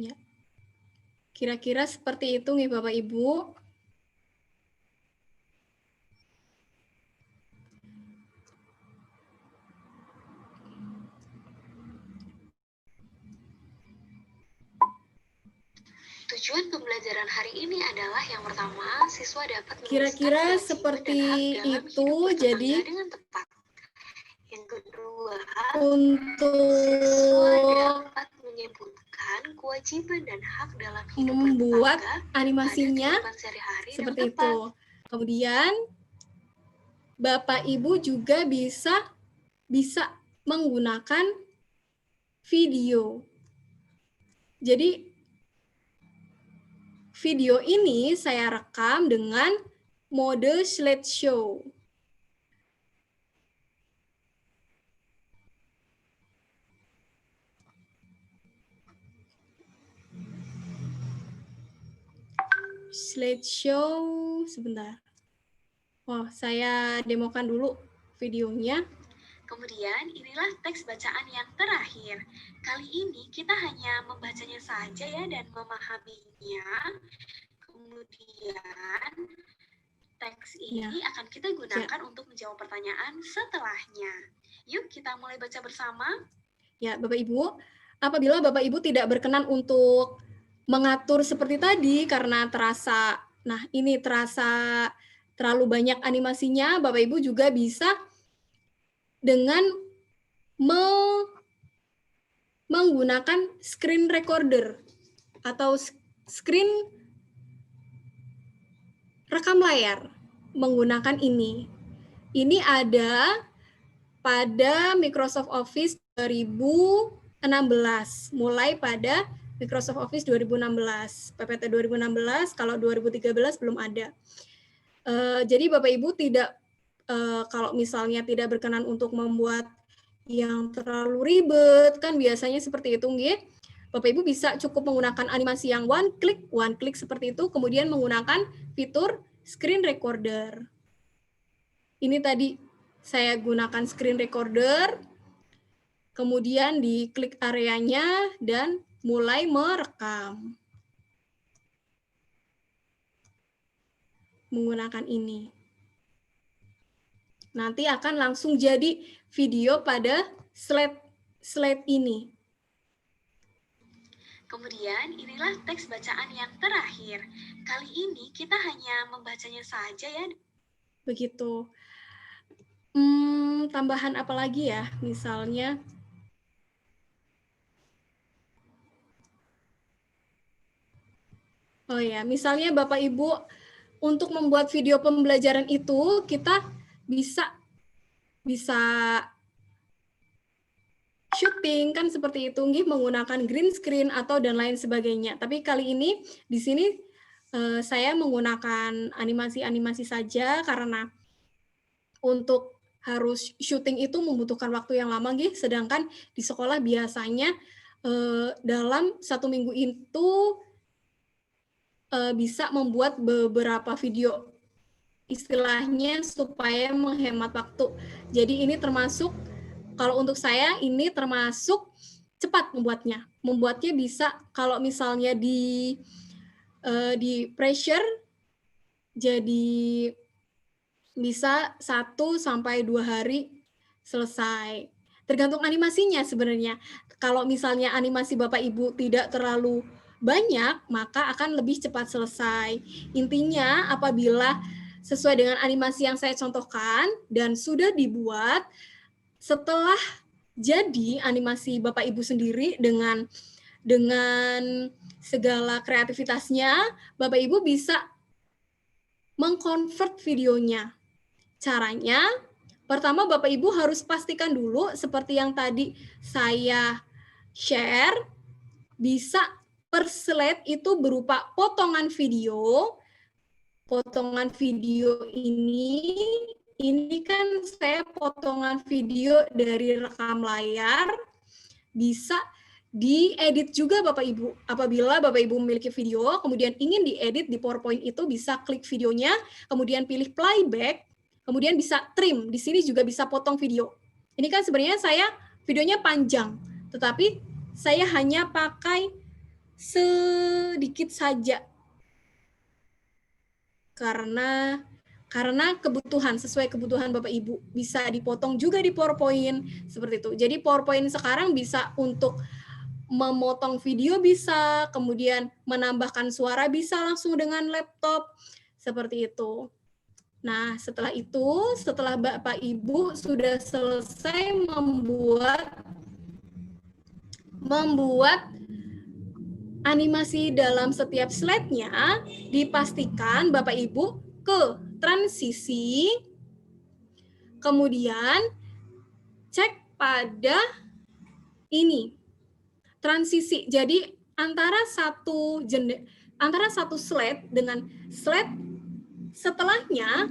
Ya. Kira-kira seperti itu nih Bapak Ibu. Tujuan pembelajaran hari ini adalah yang pertama, siswa dapat kira-kira seperti itu. Jadi dengan tepat. Yang kedua, untuk dapat menyebutkan kewajiban dan hak dalam hidup membuat bertetangga animasinya sehari-hari seperti itu. Kemudian Bapak Ibu juga bisa menggunakan video. Jadi video ini saya rekam dengan mode slideshow. Slideshow, sebentar. Oh, saya demokan dulu videonya. Kemudian inilah teks bacaan yang terakhir. Kali ini kita hanya membacanya saja ya dan memahaminya. Kemudian teks ini akan kita gunakan untuk menjawab pertanyaan setelahnya. Yuk kita mulai baca bersama. Ya, Bapak Ibu, apabila Bapak Ibu tidak berkenan untuk mengatur seperti tadi karena terasa terlalu banyak animasinya, Bapak Ibu juga bisa dengan menggunakan screen recorder atau screen rekam layar menggunakan ini. Ini ada pada Microsoft Office 2016, mulai pada Microsoft Office 2016, PPT 2016, kalau 2013 belum ada. Jadi Bapak Ibu tidak, kalau misalnya tidak berkenan untuk membuat yang terlalu ribet, kan biasanya seperti itu, nggih. Bapak Ibu bisa cukup menggunakan animasi yang one click seperti itu, kemudian menggunakan fitur screen recorder. Ini tadi saya gunakan screen recorder, kemudian diklik areanya dan mulai merekam. Menggunakan ini. Nanti akan langsung jadi video pada slide ini. Kemudian inilah teks bacaan yang terakhir. Kali ini kita hanya membacanya saja ya. Begitu. Tambahan apa lagi ya? Misalnya oh ya, misalnya Bapak Ibu untuk membuat video pembelajaran itu kita bisa syuting kan seperti itu nggih, menggunakan green screen atau dan lain sebagainya. Tapi kali ini di sini saya menggunakan animasi-animasi saja karena untuk harus syuting itu membutuhkan waktu yang lama nggih, sedangkan di sekolah biasanya dalam 1 minggu itu bisa membuat beberapa video, istilahnya supaya menghemat waktu. Jadi ini termasuk, kalau untuk saya ini termasuk cepat membuatnya. Membuatnya bisa kalau misalnya di pressure, jadi bisa 1 sampai 2 hari selesai. Tergantung animasinya sebenarnya. Kalau misalnya animasi Bapak Ibu tidak terlalu banyak, maka akan lebih cepat selesai. Intinya apabila sesuai dengan animasi yang saya contohkan dan sudah dibuat, setelah jadi animasi Bapak Ibu sendiri dengan segala kreativitasnya, Bapak Ibu bisa mengkonvert videonya. Caranya, pertama Bapak Ibu harus pastikan dulu seperti yang tadi saya share, bisa per slide itu berupa potongan video. Potongan video ini kan saya potongan video dari rekam layar, bisa diedit juga Bapak Ibu. Apabila Bapak Ibu memiliki video, kemudian ingin diedit di PowerPoint itu bisa klik videonya, kemudian pilih playback, kemudian bisa trim. Di sini juga bisa potong video. Ini kan sebenarnya saya videonya panjang, tetapi saya hanya pakai sedikit saja karena kebutuhan, sesuai kebutuhan Bapak Ibu, bisa dipotong juga di PowerPoint seperti itu. Jadi PowerPoint sekarang bisa untuk memotong video, bisa kemudian menambahkan suara, bisa langsung dengan laptop seperti itu. Nah, setelah itu, setelah Bapak Ibu sudah selesai membuat animasi dalam setiap slide-nya, dipastikan Bapak Ibu ke transisi, kemudian cek pada ini transisi. Jadi antara satu slide dengan slide setelahnya,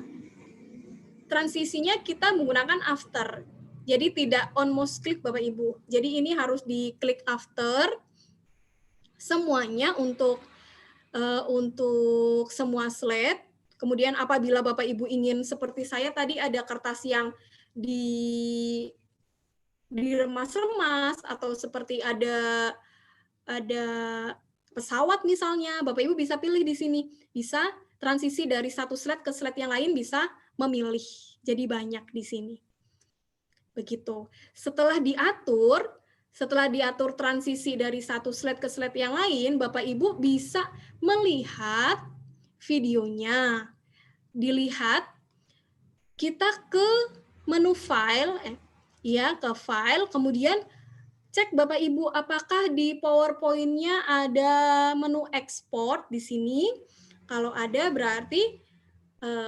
transisinya kita menggunakan after. Jadi tidak on mouse click Bapak Ibu. Jadi ini harus diklik after semuanya untuk semua slide. Kemudian apabila Bapak Ibu ingin seperti saya tadi ada kertas yang diremas-remas atau seperti ada pesawat misalnya, Bapak Ibu bisa pilih di sini. Bisa transisi dari satu slide ke slide yang lain, bisa memilih. Jadi banyak di sini. Begitu. Setelah diatur transisi dari satu slide ke slide yang lain, Bapak Ibu bisa melihat videonya. Dilihat, kita ke menu file, ke file, kemudian cek Bapak Ibu apakah di PowerPoint-nya ada menu ekspor di sini. Kalau ada berarti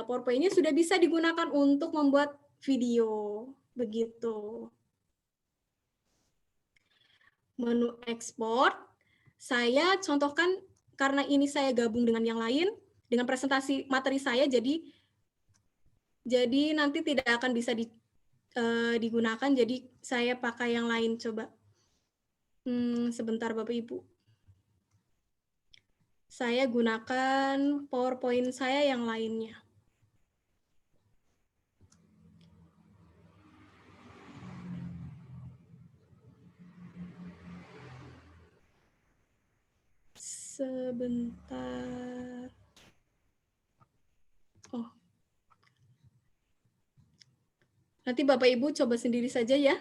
PowerPoint-nya sudah bisa digunakan untuk membuat video. Begitu. Menu ekspor, saya contohkan karena ini saya gabung dengan yang lain, dengan presentasi materi saya, jadi nanti tidak akan bisa digunakan, jadi saya pakai yang lain coba. Sebentar Bapak Ibu. Saya gunakan PowerPoint saya yang lainnya. Sebentar. Oh. Nanti Bapak Ibu coba sendiri saja ya.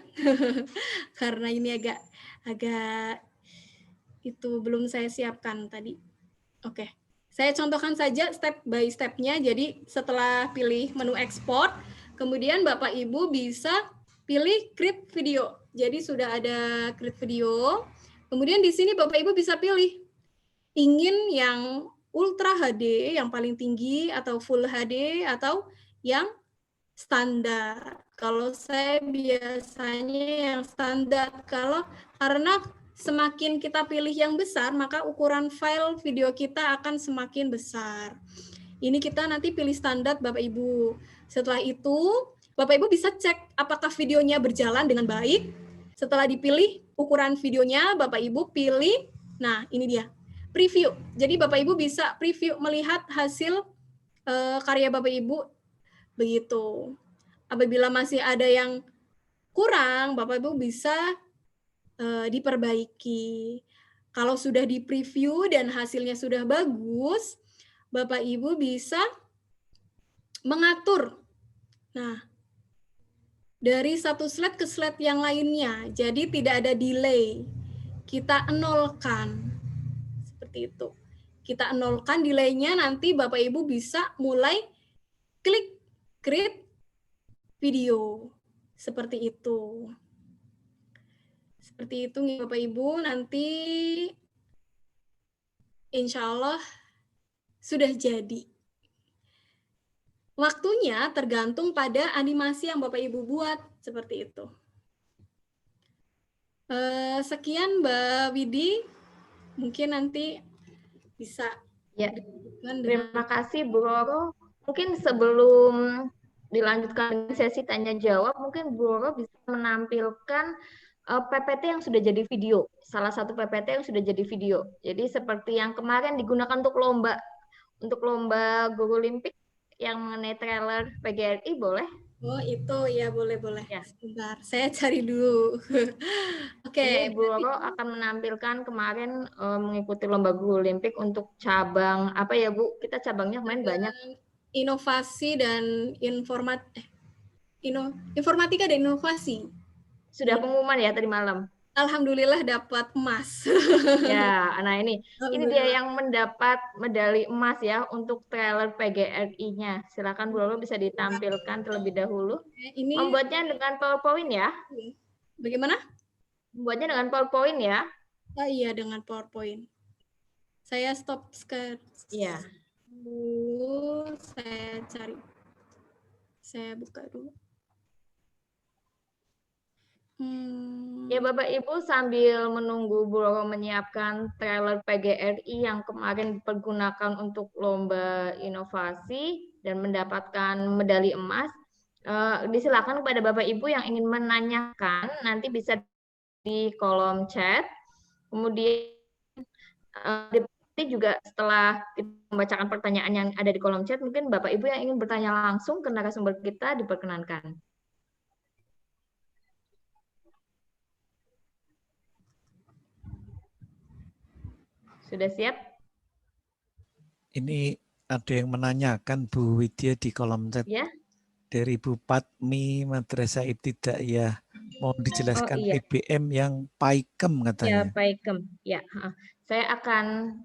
Karena ini agak itu belum saya siapkan tadi. Oke. Saya contohkan saja step by step-nya. Jadi setelah pilih menu ekspor, kemudian Bapak Ibu bisa pilih create video. Jadi sudah ada create video. Kemudian di sini Bapak Ibu bisa pilih ingin yang Ultra HD yang paling tinggi atau Full HD atau yang standar. Kalau saya biasanya yang standar. Karena semakin kita pilih yang besar, maka ukuran file video kita akan semakin besar. Ini kita nanti pilih standar Bapak Ibu. Setelah itu, Bapak Ibu bisa cek apakah videonya berjalan dengan baik. Setelah dipilih ukuran videonya, Bapak Ibu pilih, nah ini dia, preview. Jadi Bapak Ibu bisa preview melihat hasil karya Bapak Ibu begitu. Apabila masih ada yang kurang, Bapak Ibu bisa diperbaiki. Kalau sudah di preview dan hasilnya sudah bagus, Bapak Ibu bisa mengatur. Nah, dari satu slide ke slide yang lainnya, jadi tidak ada delay. Kita nolkan. Seperti itu. Kita nolkan delay-nya, nanti Bapak Ibu bisa mulai klik create video. Seperti itu. Seperti itu Bapak Ibu, nanti insya Allah sudah jadi. Waktunya tergantung pada animasi yang Bapak Ibu buat, seperti itu. Sekian Mbak Widi, mungkin nanti bisa. Ya, terima kasih Bu Roro. Mungkin sebelum dilanjutkan sesi tanya jawab, mungkin Bu Roro bisa menampilkan PPT yang sudah jadi video. Salah satu PPT yang sudah jadi video. Jadi seperti yang kemarin digunakan untuk lomba Guru Olimpik yang mengenai trailer PGRI, boleh? Oh itu ya, boleh. Ya. Sebentar, saya cari dulu. Oke. Bu Roro akan menampilkan kemarin mengikuti lomba Guru Olimpik untuk cabang apa ya Bu? Kita cabangnya kemarin banyak. Inovasi dan informatika dan inovasi. Sudah pengumuman ya tadi malam. Alhamdulillah dapat emas. Ya, nah ini dia yang mendapat medali emas ya untuk trailer PGRI-nya. Silakan Bu Roro bisa ditampilkan terlebih dahulu. Ini membuatnya dengan PowerPoint ya. Bagaimana? Membuatnya dengan PowerPoint ya. Oh iya, dengan PowerPoint. Saya stop share. Iya. Saya cari. Saya buka dulu. Ya Bapak Ibu sambil menunggu Bu Roro menyiapkan trailer PGRI yang kemarin dipergunakan untuk lomba inovasi dan mendapatkan medali emas, disilakan kepada Bapak Ibu yang ingin menanyakan nanti bisa di kolom chat. Kemudian nanti juga setelah kita membacakan pertanyaan yang ada di kolom chat, mungkin Bapak Ibu yang ingin bertanya langsung ke narasumber kita diperkenankan. Sudah siap? Ini ada yang menanyakan Bu Widya di kolom chat. Ya. Dari Bu Patmi Madrasah Ibtidaiyah. Mau dijelaskan iya. PBM yang PAIKEM Ya, katanya. PAIKEM. Ya, saya akan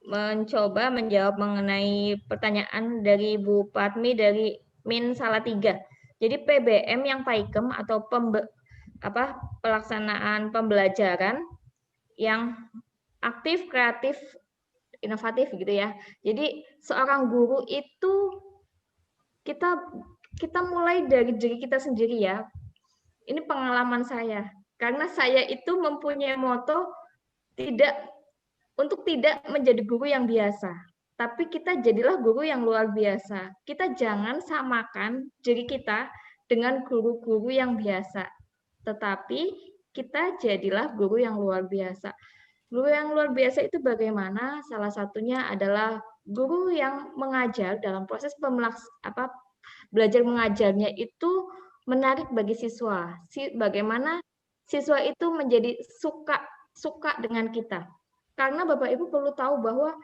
mencoba menjawab mengenai pertanyaan dari Bu Patmi dari Min Salatiga. Jadi PBM yang PAIKEM atau pelaksanaan pembelajaran yang aktif, kreatif, inovatif gitu ya. Jadi seorang guru itu kita mulai dari diri kita sendiri ya. Ini pengalaman saya. Karena saya itu mempunyai moto untuk tidak menjadi guru yang biasa. Tapi kita jadilah guru yang luar biasa. Kita jangan samakan diri kita dengan guru-guru yang biasa. Tetapi kita jadilah guru yang luar biasa. Guru yang luar biasa itu bagaimana? Salah satunya adalah guru yang mengajar dalam proses belajar mengajarnya itu menarik bagi siswa. Bagaimana siswa itu menjadi suka dengan kita. Karena Bapak Ibu perlu tahu bahwa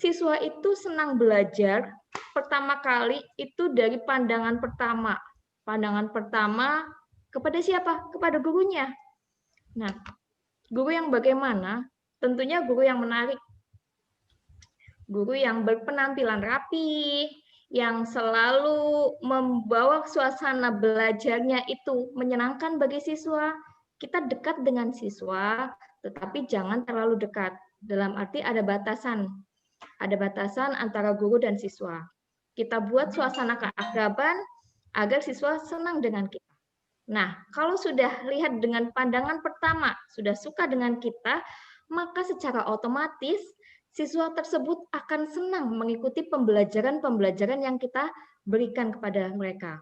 siswa itu senang belajar pertama kali itu dari pandangan pertama. Pandangan pertama kepada siapa? Kepada gurunya. Nah, guru yang bagaimana? Tentunya guru yang menarik. Guru yang berpenampilan rapi, yang selalu membawa suasana belajarnya itu menyenangkan bagi siswa. Kita dekat dengan siswa, tetapi jangan terlalu dekat. Dalam arti ada batasan. Ada batasan antara guru dan siswa. Kita buat suasana keakraban agar siswa senang dengan kita. Nah, kalau sudah lihat dengan pandangan pertama, sudah suka dengan kita, maka secara otomatis siswa tersebut akan senang mengikuti pembelajaran-pembelajaran yang kita berikan kepada mereka.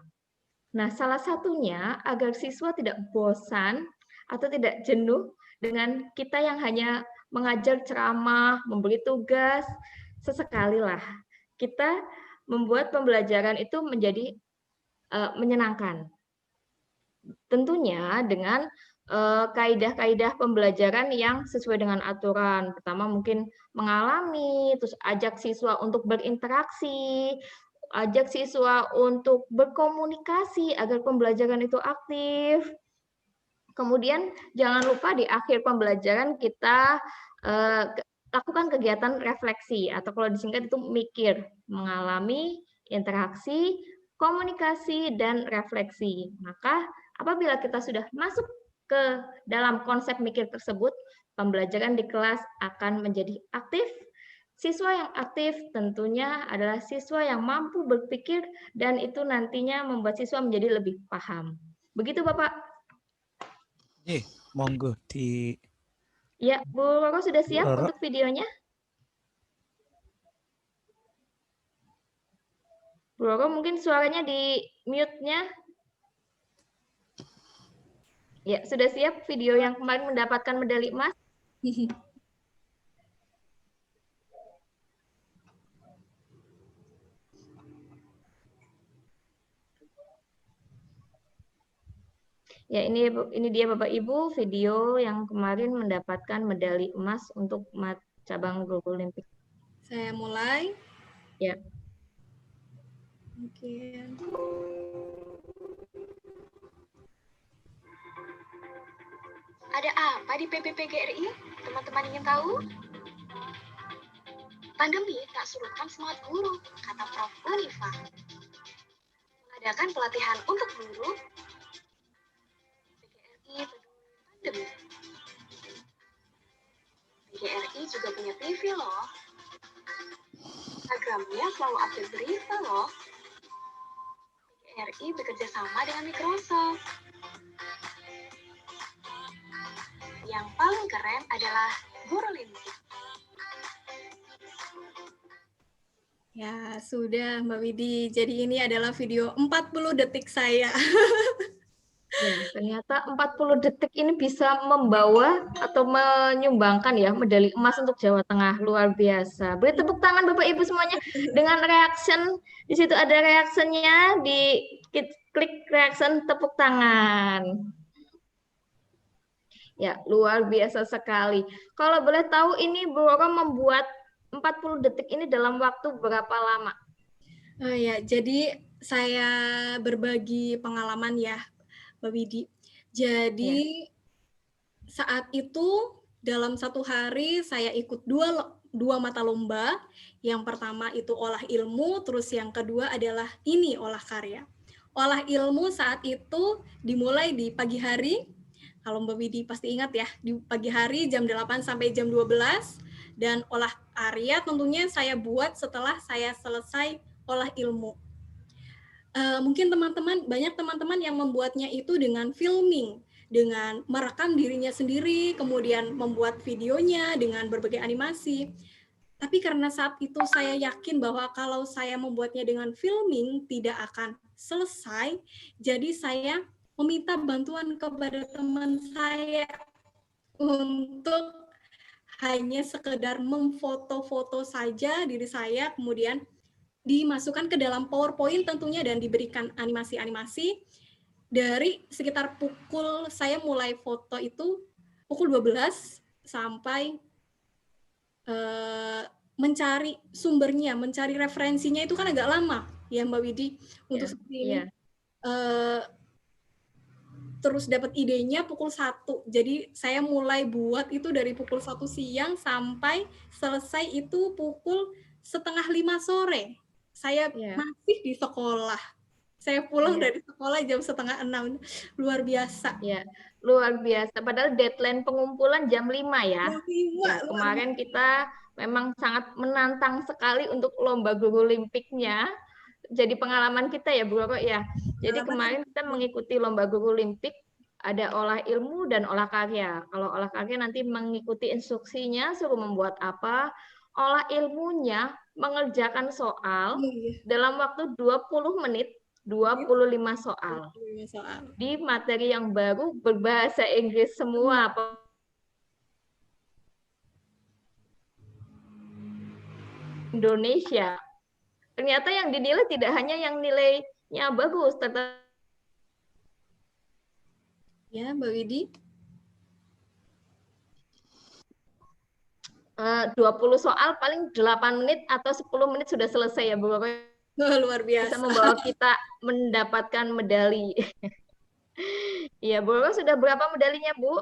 Nah, salah satunya agar siswa tidak bosan atau tidak jenuh dengan kita yang hanya mengajar ceramah, memberi tugas, sesekali lah. Kita membuat pembelajaran itu menjadi menyenangkan. Tentunya dengan kaidah-kaidah pembelajaran yang sesuai dengan aturan. Pertama mungkin mengalami, terus ajak siswa untuk berinteraksi, ajak siswa untuk berkomunikasi agar pembelajaran itu aktif. Kemudian jangan lupa di akhir pembelajaran kita lakukan kegiatan refleksi atau kalau disingkat itu mikir, mengalami, interaksi, komunikasi, dan refleksi. Maka apabila kita sudah masuk ke dalam konsep mikir tersebut, pembelajaran di kelas akan menjadi aktif. Siswa yang aktif tentunya adalah siswa yang mampu berpikir dan itu nantinya membuat siswa menjadi lebih paham. Begitu Bapak. Monggo di. Ya, Bu Roro sudah siap untuk videonya? Bu Roro mungkin suaranya di mute-nya. Ya, sudah siap video yang kemarin mendapatkan medali emas? Ya, ini dia Bapak Ibu video yang kemarin mendapatkan medali emas untuk cabang Global Olympic. Saya mulai. Ya. Oke. Ada apa di PBPGRI? Teman-teman ingin tahu? Pandemi tak surutkan semangat guru, kata Prof. Unifa. Mengadakan pelatihan untuk guru, PGRI peduli pandemi. PGRI juga punya TV loh. Instagramnya selalu update berita loh. RI bekerja sama dengan Microsoft. Yang paling keren adalah Guru Limpik. Ya, sudah Mbak Widi. Jadi ini adalah video 40 detik saya. Ya, ternyata 40 detik ini bisa membawa atau menyumbangkan ya medali emas untuk Jawa Tengah. Luar biasa. Beri tepuk tangan Bapak Ibu semuanya dengan reaction. Di situ ada reactionnya, klik reaction tepuk tangan. Ya, luar biasa sekali. Kalau boleh tahu ini Bu Roro membuat 40 detik ini dalam waktu berapa lama? Oh ya, jadi saya berbagi pengalaman ya, Mbak Widi. Jadi saat itu dalam satu hari saya ikut dua mata lomba. Yang pertama itu olah ilmu, terus yang kedua adalah ini olah karya. Olah ilmu saat itu dimulai di pagi hari. Kalau Mbak Widi pasti ingat ya, di pagi hari jam 8 sampai jam 12. Dan olah karya tentunya saya buat setelah saya selesai olah ilmu. Mungkin banyak teman-teman yang membuatnya itu dengan filming, dengan merekam dirinya sendiri, kemudian membuat videonya dengan berbagai animasi. Tapi karena saat itu saya yakin bahwa kalau saya membuatnya dengan filming tidak akan selesai, jadi saya meminta bantuan kepada teman saya untuk hanya sekedar memfoto-foto saja diri saya, kemudian dimasukkan ke dalam PowerPoint tentunya dan diberikan animasi-animasi dari sekitar saya mulai foto itu pukul 12 sampai mencari sumbernya, mencari referensinya itu kan agak lama ya Mbak Widi untuk seperti ini. Terus dapat idenya pukul 1. Jadi saya mulai buat itu dari pukul 1 siang sampai selesai itu pukul 4:30 sore. Saya masih di sekolah. Saya pulang dari sekolah jam 5:30. Luar biasa. Ya, luar biasa. Padahal deadline pengumpulan jam 5 ya. Jam 5, ya kemarin kita memang sangat menantang sekali untuk lomba Guru Limpiknya. Jadi pengalaman kita ya Bu Roro ya. Jadi kemarin kita mengikuti lomba Guru Limpik, ada olah ilmu dan olah karya. Kalau olah karya nanti mengikuti instruksinya, suruh membuat apa. Olah ilmunya mengerjakan soal dalam waktu 20 menit, 25 soal. Di materi yang baru berbahasa Inggris semua. Indonesia. Ternyata yang dinilai tidak hanya yang nilainya bagus, tetapi ya, Mbak Widi. 20 soal paling 8 menit atau 10 menit sudah selesai ya Bu Roro. Luar biasa. Bisa membawa kita mendapatkan medali. Iya, Bu Roro sudah berapa medalinya, Bu?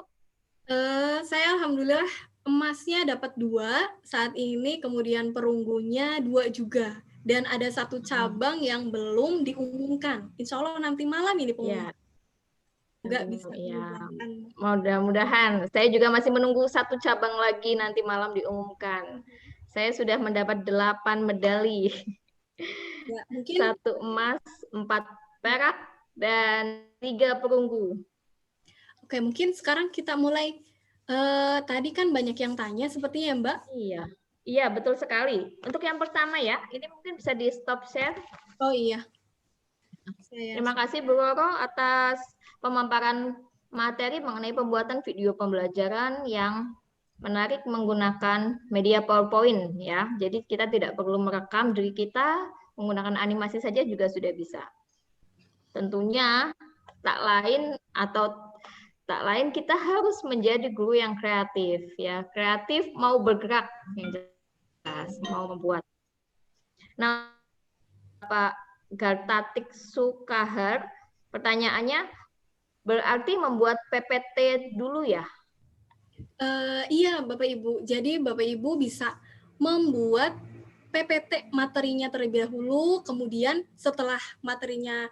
Saya alhamdulillah emasnya dapat 2 saat ini, kemudian perunggunya 2 juga. Dan ada 1 cabang yang belum diumumkan. Insya Allah nanti malam ini pengumuman. Nggak bisa diumumkan. Mudah-mudahan. Saya juga masih menunggu 1 cabang lagi nanti malam diumumkan. Saya sudah mendapat 8 medali. Ya, mungkin 1 emas, 4 perak, dan 3 perunggu. Oke, mungkin sekarang kita mulai. Tadi kan banyak yang tanya sepertinya ya Mbak? Iya, betul sekali. Untuk yang pertama ya, ini mungkin bisa di stop share. Oh iya. Terima kasih Bu Roro atas pemaparan materi mengenai pembuatan video pembelajaran yang menarik menggunakan media PowerPoint ya. Jadi kita tidak perlu merekam diri kita, menggunakan animasi saja juga sudah bisa. Tentunya tak lain kita harus menjadi guru yang kreatif ya. Kreatif mau bergerak yang jelas, mau membuat. Nah, Pak Gartatik Sukahar, pertanyaannya berarti membuat PPT dulu ya? Iya Bapak Ibu, jadi Bapak Ibu bisa membuat PPT materinya terlebih dahulu, kemudian setelah materinya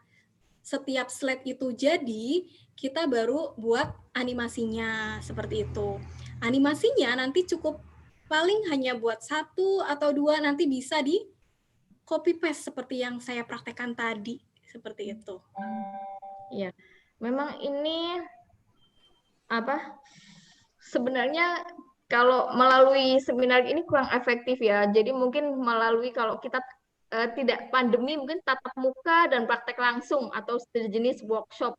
setiap slide itu jadi, kita baru buat animasinya seperti itu. Animasinya nanti cukup paling hanya buat 1 atau 2, nanti bisa di copy paste seperti yang saya praktekkan tadi. Seperti itu. Ya, memang ini apa? Sebenarnya kalau melalui seminar ini kurang efektif ya. Jadi mungkin melalui kalau kita tidak pandemi mungkin tatap muka dan praktek langsung atau sejenis workshop.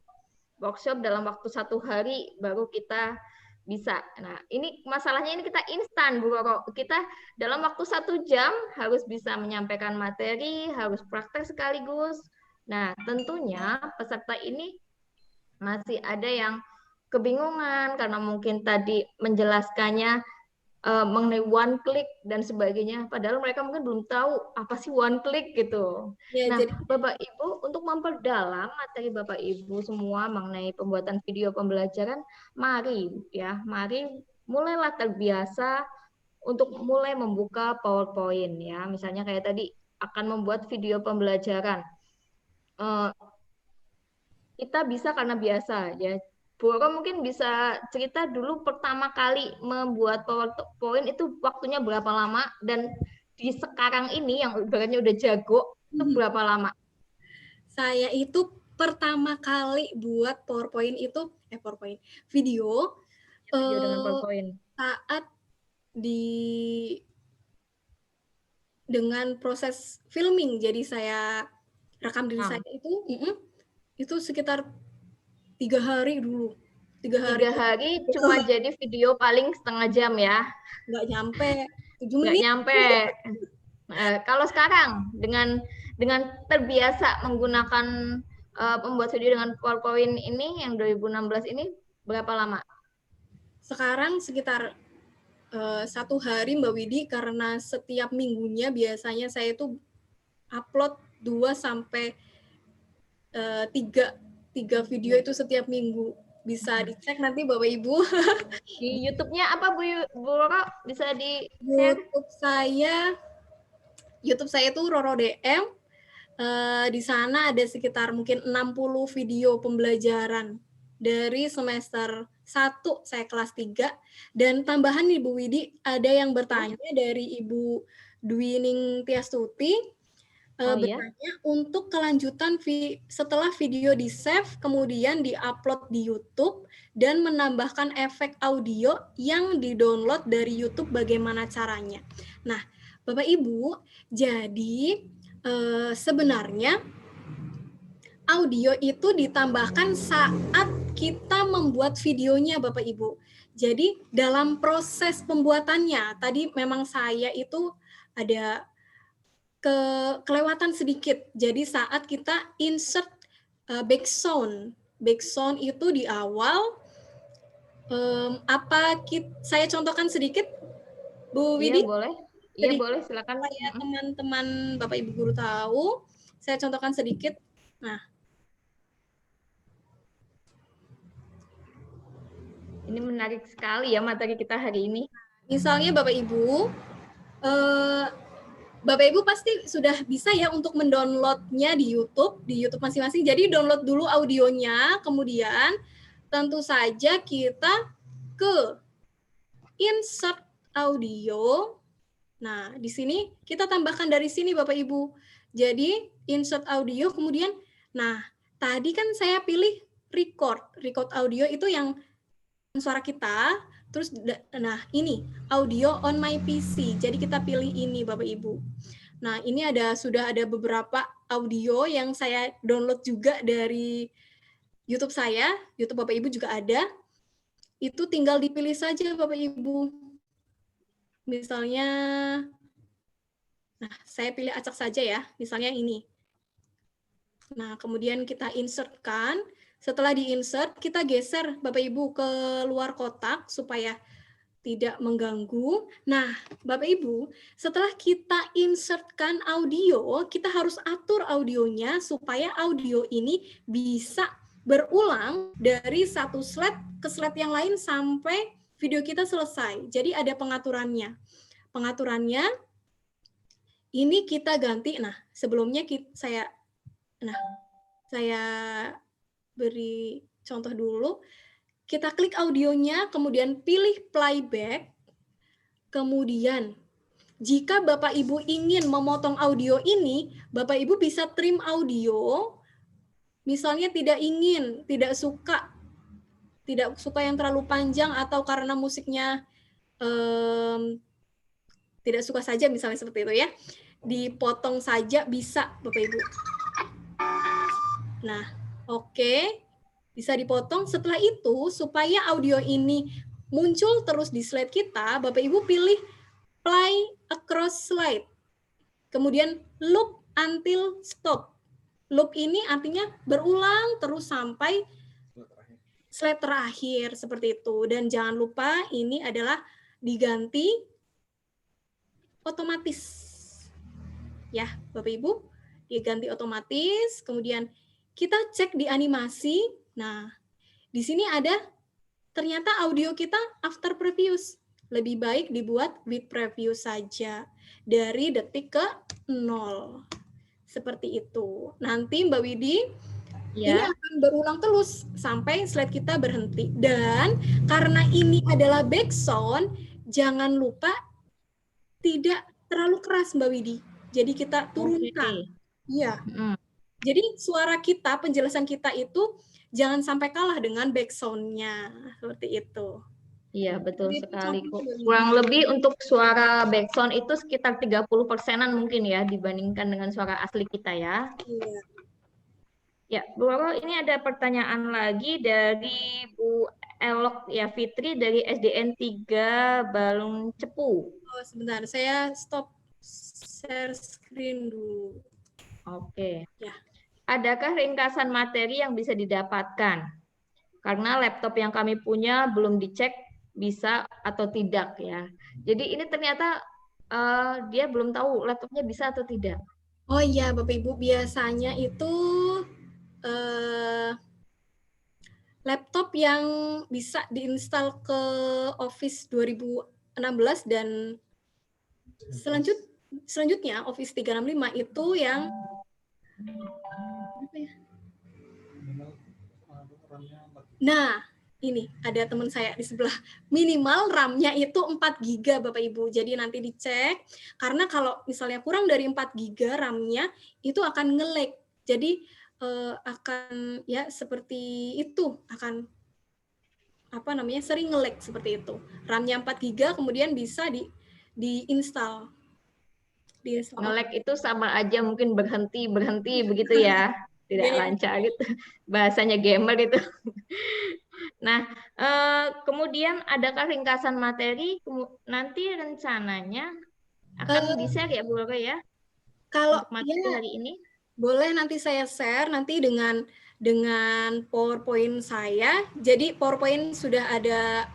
Workshop dalam waktu 1 hari baru kita bisa. Nah, ini masalahnya ini kita instan, Bu Roro. Kita dalam waktu 1 jam harus bisa menyampaikan materi, harus praktek sekaligus. Nah, tentunya peserta ini masih ada yang kebingungan karena mungkin tadi menjelaskannya mengenai one click dan sebagainya. Padahal mereka mungkin belum tahu apa sih one click gitu. Ya, Nah, jadi Bapak Ibu untuk memperdalam materi Bapak Ibu semua mengenai pembuatan video pembelajaran, mari mulailah terbiasa untuk mulai membuka PowerPoint ya. Misalnya kayak tadi akan membuat video pembelajaran. Kita bisa karena biasa ya. Bu Roro mungkin bisa cerita dulu pertama kali membuat PowerPoint itu waktunya berapa lama, dan di sekarang ini yang ibaratnya udah jago itu berapa lama? Saya itu pertama kali buat video Dengan PowerPoint. saat dengan proses filming. Jadi saya rekam diri saya itu sekitar 3 hari dulu. 3 hari cuma jadi video paling setengah jam ya? Nggak nyampe 7 Nggak menit. nyampe. Kalau sekarang dengan terbiasa menggunakan membuat video dengan PowerPoint ini yang 2016 ini berapa lama? Sekarang sekitar 1 hari Mbak Widi, karena setiap minggunya biasanya saya itu upload 2 sampai 3 video itu setiap minggu. Bisa dicek nanti Bapak Ibu. Di YouTube-nya apa Bu Roro? Bisa di-share? YouTube saya itu Roro DM. Di sana ada sekitar mungkin 60 video pembelajaran dari semester 1 saya kelas 3. Dan tambahan nih Bu Widi, ada yang bertanya dari Ibu Dwining Tiastuti. Bertanya untuk kelanjutan setelah video di save kemudian di-upload di YouTube dan menambahkan efek audio yang di-download dari YouTube, bagaimana caranya? Nah, Bapak Ibu, jadi sebenarnya audio itu ditambahkan saat kita membuat videonya Bapak Ibu. Jadi dalam proses pembuatannya, tadi memang saya itu ada kelewatan sedikit. Jadi saat kita insert background itu di awal, saya contohkan sedikit, Bu Widi? Iya boleh. Iya boleh, silakan. Supaya teman-teman Bapak Ibu guru tahu, saya contohkan sedikit. Nah, ini menarik sekali ya materi kita hari ini. Misalnya Bapak Ibu pasti sudah bisa ya untuk mendownloadnya di YouTube masing-masing. Jadi download dulu audionya, kemudian tentu saja kita ke insert audio. Nah, di sini kita tambahkan dari sini Bapak Ibu. Jadi insert audio, kemudian, nah tadi kan saya pilih record audio itu yang suara kita. Terus, nah ini audio on my PC. Jadi kita pilih ini Bapak Ibu. Nah ini sudah ada beberapa audio yang saya download juga dari YouTube saya. YouTube Bapak Ibu juga ada. Itu tinggal dipilih saja Bapak Ibu. Misalnya, nah saya pilih acak saja ya. Misalnya ini. Nah kemudian kita insertkan. Setelah di-insert, kita geser Bapak Ibu ke luar kotak supaya tidak mengganggu. Nah, Bapak Ibu, setelah kita insertkan audio, kita harus atur audionya supaya audio ini bisa berulang dari satu slide ke slide yang lain sampai video kita selesai. Jadi ada pengaturannya. Pengaturannya ini kita ganti. Nah, sebelumnya saya beri contoh dulu. Kita klik audionya, kemudian pilih playback. Kemudian, jika Bapak Ibu ingin memotong audio ini, Bapak Ibu bisa trim audio misalnya tidak suka yang terlalu panjang, atau karena musiknya tidak suka saja, misalnya seperti itu ya, dipotong saja bisa, Bapak Ibu. Nah, oke, bisa dipotong. Setelah itu, supaya audio ini muncul terus di slide kita, Bapak Ibu pilih play across slide. Kemudian loop until stop. Loop ini artinya berulang terus sampai slide terakhir, seperti itu. Dan jangan lupa ini adalah diganti otomatis. Ya, Bapak Ibu, diganti otomatis. Kemudian kita cek di animasi. Nah, di sini ada ternyata audio kita after previous. Lebih baik dibuat with preview saja dari detik ke 0. Seperti itu. Nanti Mbak Widi, ini akan berulang terus sampai slide kita berhenti. Dan karena ini adalah background, jangan lupa tidak terlalu keras, Mbak Widi. Jadi kita turunkan. Iya. Jadi suara kita, penjelasan kita itu jangan sampai kalah dengan background-nya. Seperti itu. Iya, betul sekali. Kurang lebih untuk suara background itu sekitar 30%-an mungkin ya dibandingkan dengan suara asli kita ya. Iya. Ya, Bu Roro, ini ada pertanyaan lagi dari Bu Elok ya Fitri dari SDN 3 Balung Cepu. Oh, sebentar, saya stop share screen dulu. Oke. Ya. Adakah ringkasan materi yang bisa didapatkan? Karena laptop yang kami punya belum dicek bisa atau tidak ya. Jadi ini ternyata dia belum tahu laptopnya bisa atau tidak. Oh iya, Bapak Ibu, biasanya itu laptop yang bisa diinstal ke Office 2016 dan selanjutnya Office 365 itu yang apa ya? Nah, ini ada teman saya di sebelah. Minimal RAM-nya itu 4 GB Bapak Ibu. Jadi nanti dicek, karena kalau misalnya kurang dari 4 GB RAM-nya itu akan nge-lag. Jadi akan ya seperti itu, akan sering nge-lag seperti itu. RAM-nya 4 GB kemudian bisa diinstal. Nge-lag itu sama aja mungkin berhenti begitu ya. Tidak lancar gitu. Bahasanya gamer itu. Nah, kemudian adakah ringkasan materi nanti rencananya akan di-share ya Bu Roro ya? Kalau materi hari ini boleh nanti saya share nanti dengan PowerPoint saya. Jadi PowerPoint sudah ada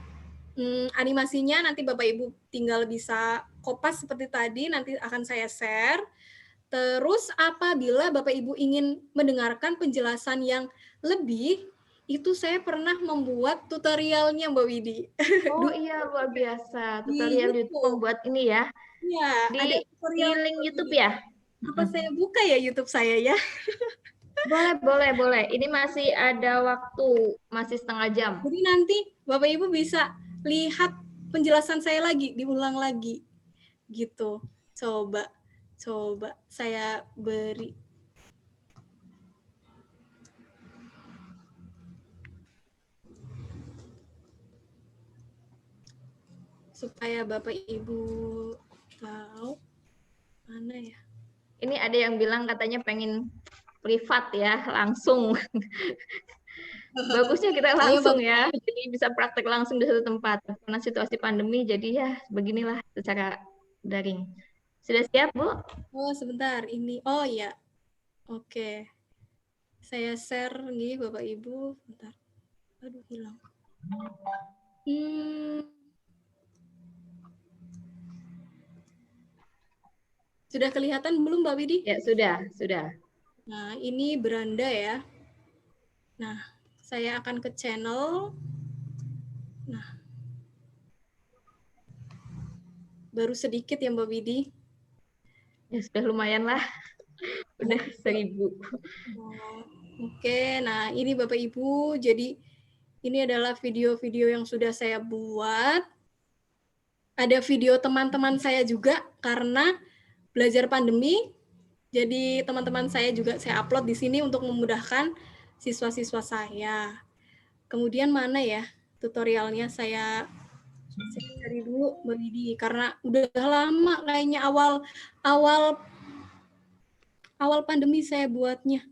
animasinya, nanti Bapak Ibu tinggal bisa kopas seperti tadi, nanti akan saya share. Terus apabila Bapak Ibu ingin mendengarkan penjelasan yang lebih, itu saya pernah membuat tutorialnya Mbak Widi. Oh iya, luar biasa. Tutorial YouTube membuat ini ya. Iya, ada tutorial di link YouTube ya. Apa saya buka ya YouTube saya ya? Boleh. Ini masih ada waktu, masih setengah jam. Jadi nanti Bapak Ibu bisa lihat penjelasan saya lagi, diulang lagi. Gitu. Coba saya beri. Supaya Bapak Ibu tahu mana ya. Ini ada yang bilang katanya pengen privat ya, langsung. Bagusnya kita langsung ya, jadi bisa praktek langsung di satu tempat. Karena situasi pandemi, jadi ya beginilah secara daring. Sudah siap, Bu? Oh, sebentar. Ini, oh ya. Oke. Saya share nih, Bapak Ibu. Bentar. Aduh, hilang. Sudah kelihatan belum, Mbak Widi? Ya, sudah. Nah, ini beranda ya. Nah, saya akan ke channel. Nah, baru sedikit ya, Mbak Widi. Ya, sudah lumayan lah. Udah 1000. Oke, nah ini Bapak Ibu, jadi ini adalah video-video yang sudah saya buat. Ada video teman-teman saya juga, karena belajar pandemi, jadi teman-teman saya juga saya upload di sini untuk memudahkan siswa-siswa saya. Kemudian mana ya tutorialnya saya cari dulu Mbak Widi karena udah lama kayaknya awal pandemi saya buatnya.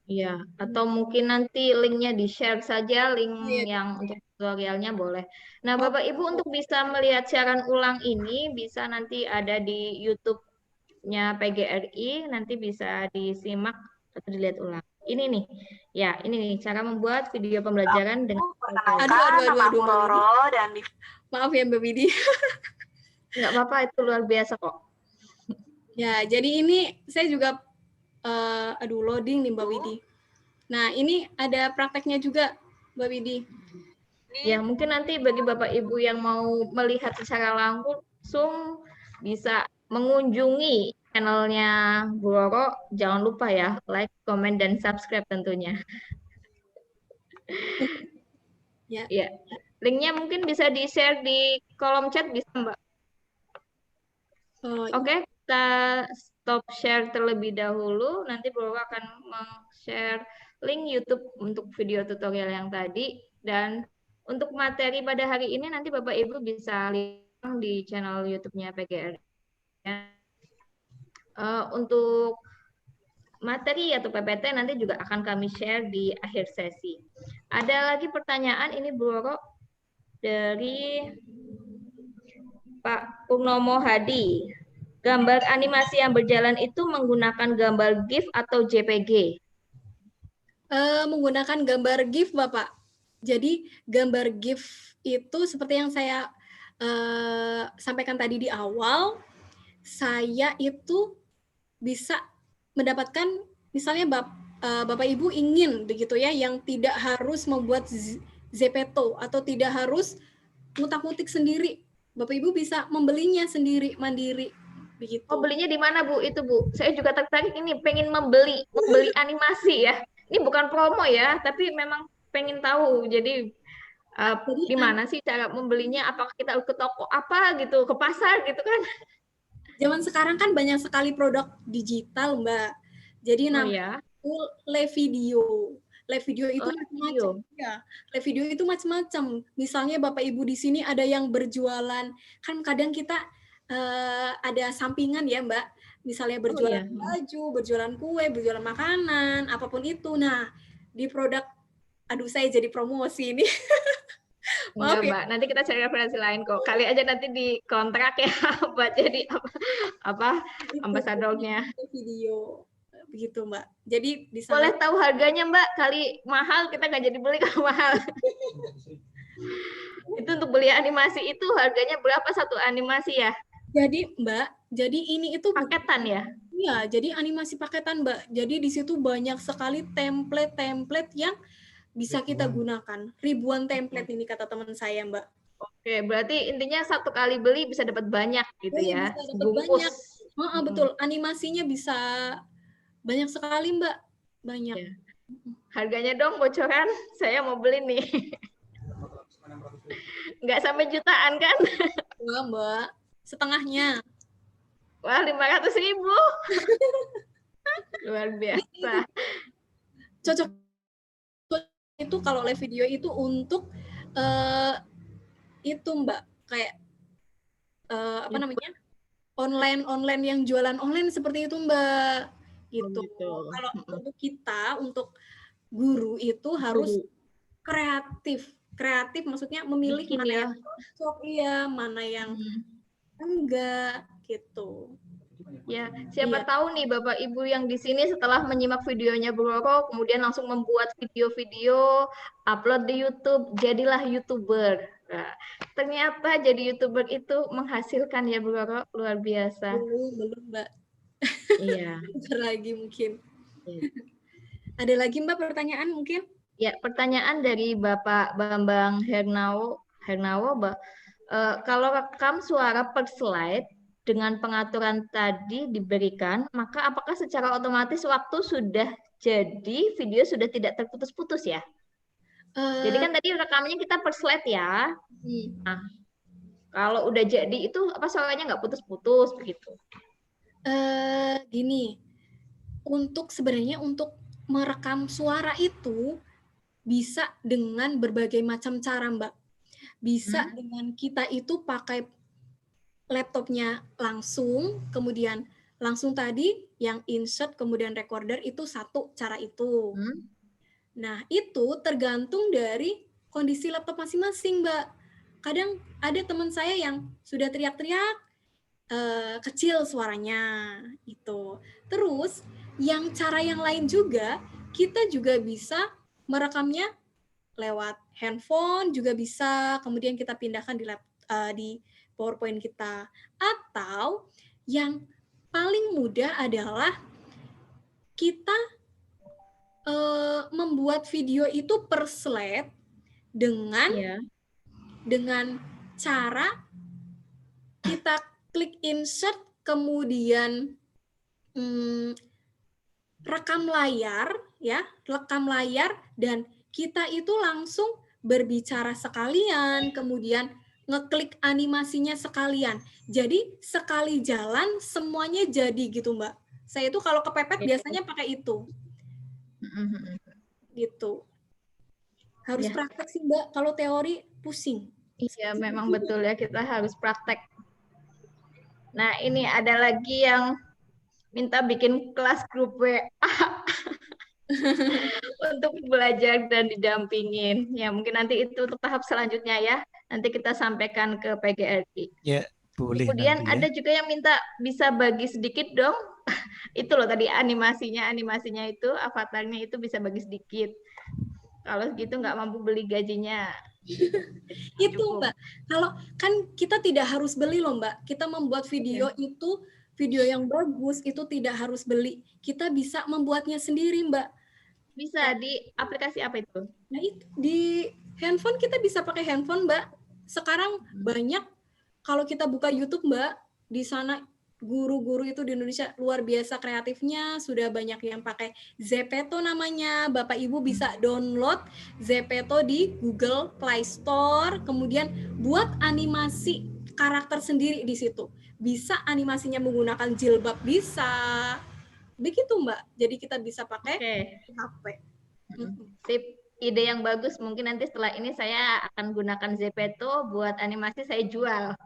Iya, atau mungkin nanti linknya di-share saja, link Iya. yang untuk tutorialnya boleh. Nah, Oh. Bapak Ibu untuk bisa melihat siaran ulang ini bisa nanti ada di YouTube-nya PGRI, nanti bisa disimak atau dilihat ulang. Ini nih, ya ini nih cara membuat video pembelajaran dengan Aduh, Roro dan maaf ya Mbak Widi. nggak apa-apa, itu luar biasa kok. Ya, jadi ini saya juga loading nih Mbak Widi. Nah, ini ada prakteknya juga Mbak Widi. Ya, mungkin nanti bagi Bapak Ibu yang mau melihat secara langsung bisa mengunjungi channelnya Bu Roro. Jangan lupa ya, like, komen, dan subscribe tentunya. Ya. Ya, linknya mungkin bisa di-share di kolom chat, bisa Mbak. Oke, kita stop share terlebih dahulu. Nanti Bu Roro akan share link YouTube untuk video tutorial yang tadi. Dan untuk materi pada hari ini nanti Bapak Ibu bisa lihat di channel YouTube-nya PGRI. Untuk materi atau PPT nanti juga akan kami share di akhir sesi. Ada lagi pertanyaan ini Bu Roro dari Pak Purnomo Hadi. Gambar animasi yang berjalan itu menggunakan gambar GIF atau JPG? Menggunakan gambar GIF, Bapak. Jadi gambar GIF itu seperti yang saya sampaikan tadi di awal, saya itu bisa mendapatkan misalnya Bapak Ibu ingin begitu ya, yang tidak harus membuat Zepeto atau tidak harus ngutak-ngutik sendiri. Bapak Ibu bisa membelinya sendiri mandiri begitu. Oh, belinya di mana Bu? Itu Bu. Saya juga tertarik ini, pengen membeli animasi ya. Ini bukan promo ya, tapi memang pengen tahu. Jadi di mana sih cara membelinya? Apakah kita ke toko apa gitu, ke pasar gitu kan? Zaman sekarang kan banyak sekali produk digital, Mbak. Jadi namanya itu live video. Live video itu macam-macam. Ya, live video itu macam-macam. Misalnya Bapak Ibu di sini ada yang berjualan, kan kadang kita ada sampingan ya, Mbak. Misalnya berjualan baju, berjualan kue, berjualan makanan, apapun itu. Nah, di produk, aduh saya jadi promosi ini. Maaf ya, Mbak. Nanti kita cari referensi lain kok. Kali aja nanti di kontrak ya buat jadi apa ambasadornya. Video begitu Mbak. Jadi bisa boleh tahu harganya Mbak? Kali mahal kita nggak jadi beli kalau mahal. Itu untuk beli animasi itu harganya berapa satu animasi ya? Jadi Mbak, jadi ini itu paketan ya? Iya, jadi animasi paketan Mbak. Jadi di situ banyak sekali template-template yang bisa kita gunakan. Ribuan template ini kata teman saya Mbak. Oke, berarti intinya satu kali beli bisa dapat banyak gitu ya? Bisa dapat banyak. Betul, animasinya bisa banyak sekali Mbak. Banyak. Ya. Harganya dong bocoran, saya mau beli nih. Nggak sampai jutaan kan? Wah Mbak, setengahnya. Wah, 500.000. Luar biasa. Cocok itu kalau live video itu untuk itu Mbak, kayak apa namanya? Online yang jualan online seperti itu Mbak. Gitu. Kalau untuk kita, untuk guru itu harus kreatif. Kreatif maksudnya memilih mana yang cocok, mana yang enggak gitu. Ya, siapa tahu nih Bapak Ibu yang di sini setelah menyimak videonya Bu Roro kemudian langsung membuat video-video, upload di YouTube, jadilah YouTuber. Nah, ternyata jadi YouTuber itu menghasilkan ya Bu Roro, luar biasa. Belum Mbak. Iya. Lagi mungkin. Ada lagi Mbak pertanyaan mungkin? Ya, pertanyaan dari Bapak Bambang Hernawo, kalau rekam suara per slide dengan pengaturan tadi diberikan, maka apakah secara otomatis waktu sudah jadi video sudah tidak terputus-putus ya? Jadi kan tadi rekamnya kita per slide ya. Nah, kalau udah jadi itu apa suaranya nggak putus-putus begitu? Gini, sebenarnya untuk merekam suara itu bisa dengan berbagai macam cara, Mbak. Bisa dengan kita itu pakai laptopnya langsung, kemudian langsung tadi yang insert, kemudian recorder, itu satu cara itu. Nah, itu tergantung dari kondisi laptop masing-masing, Mbak. Kadang ada teman saya yang sudah teriak-teriak, kecil suaranya, itu. Terus, yang cara yang lain juga, kita juga bisa merekamnya lewat handphone juga bisa, kemudian kita pindahkan di PowerPoint kita. Atau yang paling mudah adalah kita membuat video itu per slide dengan cara kita klik insert, kemudian rekam layar, dan kita itu langsung berbicara sekalian, kemudian ngeklik animasinya sekalian. Jadi sekali jalan semuanya jadi gitu, Mbak. Saya itu kalau kepepet biasanya pakai itu. Gitu. Harus praktek sih, Mbak. Kalau teori pusing. Iya, memang betul ya, kita harus praktek. Nah, ini ada lagi yang minta bikin kelas grup WA untuk belajar dan didampingin. Ya, mungkin nanti itu untuk tahap selanjutnya ya. Nanti kita sampaikan ke PGRI. Ya, boleh. Kemudian nanti ya. ada juga yang minta bisa bagi sedikit dong. Itu loh tadi animasinya itu, avatarnya itu bisa bagi sedikit. Kalau gitu nggak mampu beli gajinya. Itu Mbak, kalau kan kita tidak harus beli loh Mbak, kita membuat video itu, video yang bagus itu tidak harus beli, kita bisa membuatnya sendiri Mbak. Bisa di aplikasi apa itu? Nah itu di handphone, kita bisa pakai handphone Mbak. Sekarang banyak, kalau kita buka YouTube Mbak, di sana guru-guru itu di Indonesia luar biasa kreatifnya, sudah banyak yang pakai Zepeto namanya. Bapak Ibu bisa download Zepeto di Google Play Store, kemudian buat animasi karakter sendiri di situ. Bisa animasinya menggunakan jilbab, bisa. Begitu Mbak. Jadi kita bisa pakai HP. Tip, ide yang bagus. Mungkin nanti setelah ini saya akan gunakan Zepeto buat animasi saya jual.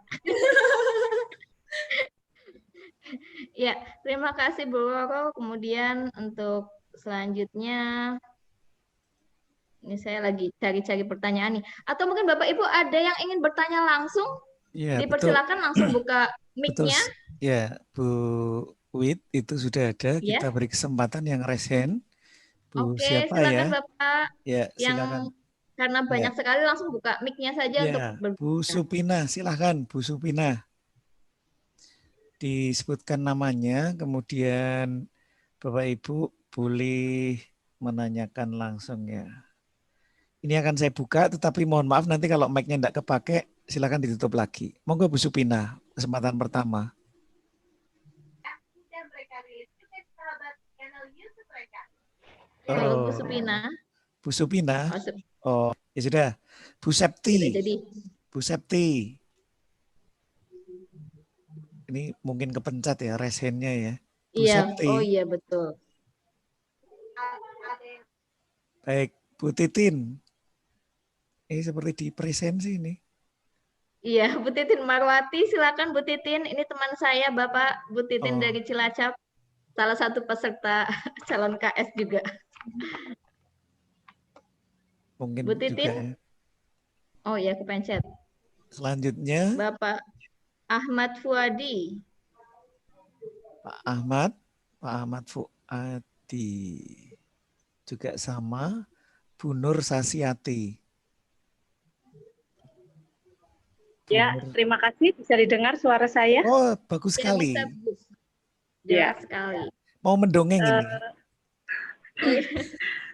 Ya, terima kasih Bu Roro. Kemudian untuk selanjutnya, ini saya lagi cari-cari pertanyaan nih. Atau mungkin Bapak Ibu ada yang ingin bertanya langsung? Ya, dipersilakan betul. Langsung buka mic-nya. Ya, Bu Wit itu sudah ada. Kita beri kesempatan yang raise hand. Bu Oke, siapa silakan ya? Bapak. Ya, yang silakan. Karena banyak sekali langsung buka mic-nya saja untuk Bu Supina, silakan Bu Supina. Disebutkan namanya, kemudian Bapak Ibu boleh menanyakan langsung ya. Ini akan saya buka, tetapi mohon maaf nanti kalau mic-nya tidak kepake, silakan ditutup lagi. Monggo Bu Supina, kesempatan pertama. Halo Bu Supina. Bu Supina. Oh, ya sudah. Bu Septi. Bu Septi. Ini mungkin kepencet ya resennya ya. Bu Septi. Oh iya betul. Baik, Bu Titin. Ini seperti di presensi ini. Iya, Bu Titin Marwati, silakan Bu Titin. Ini teman saya, Bapak Bu Titin dari Cilacap, salah satu peserta calon KS juga. Mungkin Bu Titin. juga ya. Oh ya, kepencet. Selanjutnya. Bapak Ahmad Fuadi. Pak Ahmad Fuadi. Juga sama. Bu Nur Sasiati. Ya, terima kasih. Bisa didengar suara saya? Oh, bagus sekali. Ya, sekali. Mau mendongeng ini.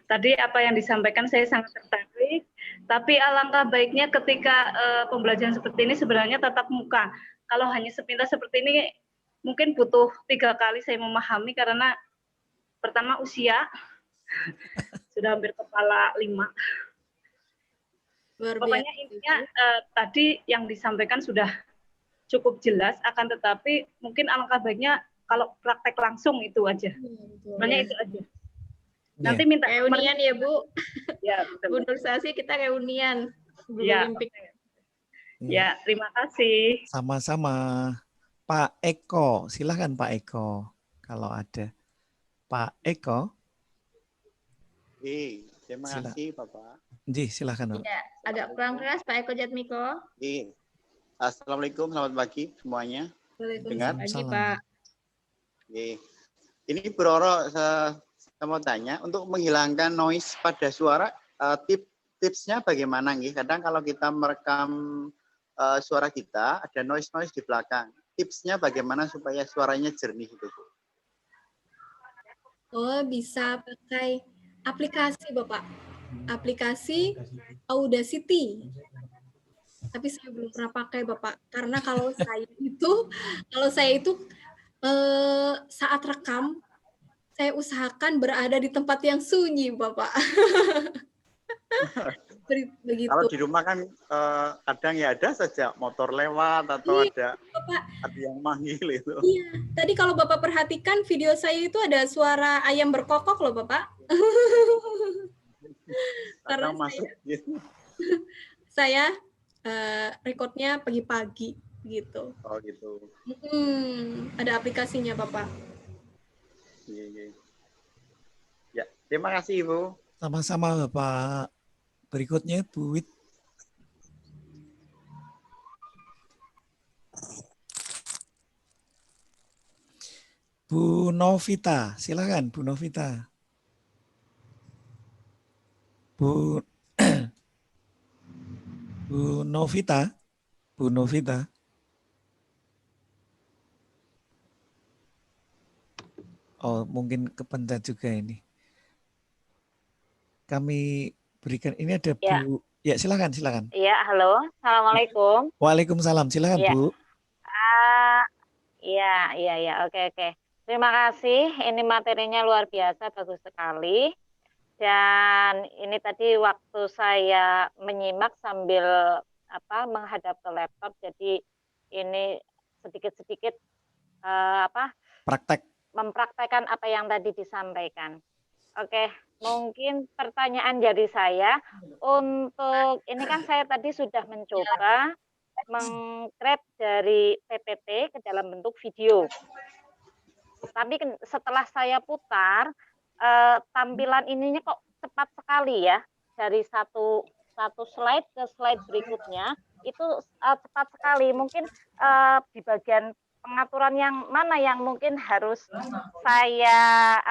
Tadi apa yang disampaikan saya sangat tertarik. Tapi alangkah baiknya ketika pembelajaran seperti ini sebenarnya tatap muka. Kalau hanya sepintas seperti ini, mungkin butuh 3 kali saya memahami karena pertama usia sudah hampir kepala 5. Pokoknya intinya tadi yang disampaikan sudah cukup jelas, akan tetapi mungkin alangkah baiknya kalau praktek langsung itu aja. Sebenarnya itu aja. Nanti minta Reunian ya Bu. Ya, Bu Nur Sasi, kita reunian sebelum Ya. Olimpik. Ya, terima kasih. Sama-sama. Pak Eko, silahkan Pak Eko. Kalau ada. Pak Eko. Terima Sila- kasih Bapak. Silahkan. Pak. Ya, agak kurang keras Pak Eko Jatmiko. Assalamualaikum, selamat pagi semuanya. Dengar? Pagi Salam. Pak. Ini Bu Roro, saya mau tanya, untuk menghilangkan noise pada suara, tipsnya bagaimana? Kadang kalau kita merekam suara kita, ada noise di belakang. Tipsnya bagaimana supaya suaranya jernih itu, Bu? Oh, bisa pakai aplikasi, Bapak. Aplikasi Audacity. Tapi saya belum pernah pakai, Bapak. Karena kalau saya itu saat rekam, saya usahakan berada di tempat yang sunyi, Bapak. Begitu. Kalau di rumah kan kadang ya ada saja motor lewat atau Iya, ada yang manggil itu. Iya, tadi kalau Bapak perhatikan video saya itu ada suara ayam berkokok loh, Bapak. Karena Kadang masuk gitu. saya recordnya pagi-pagi gitu. Oh gitu. Ada aplikasinya, Bapak. Iya. Ya, terima kasih Ibu. Sama-sama Bapak. Berikutnya Bu Wit. Bu Novita, silakan Bu Novita. Bu Bu Novita. Bu Novita. Oh, mungkin kepencet juga ini. Kami berikan, ini ada Bu. Ya, silakan. Iya, halo. Assalamualaikum. Waalaikumsalam. Silakan, Ya. Bu. Iya. Oke. Terima kasih. Ini materinya luar biasa, bagus sekali. Dan ini tadi waktu saya menyimak sambil menghadap ke laptop, jadi ini sedikit-sedikit Praktek. mempraktekkan apa yang tadi disampaikan. Oke, mungkin pertanyaan dari saya untuk ini kan saya tadi sudah mencoba meng-grab dari PPT ke dalam bentuk video. Tapi setelah saya putar, tampilan ininya kok cepat sekali ya, dari satu slide ke slide berikutnya itu cepat sekali. Mungkin di bagian pengaturan yang mana yang mungkin harus saya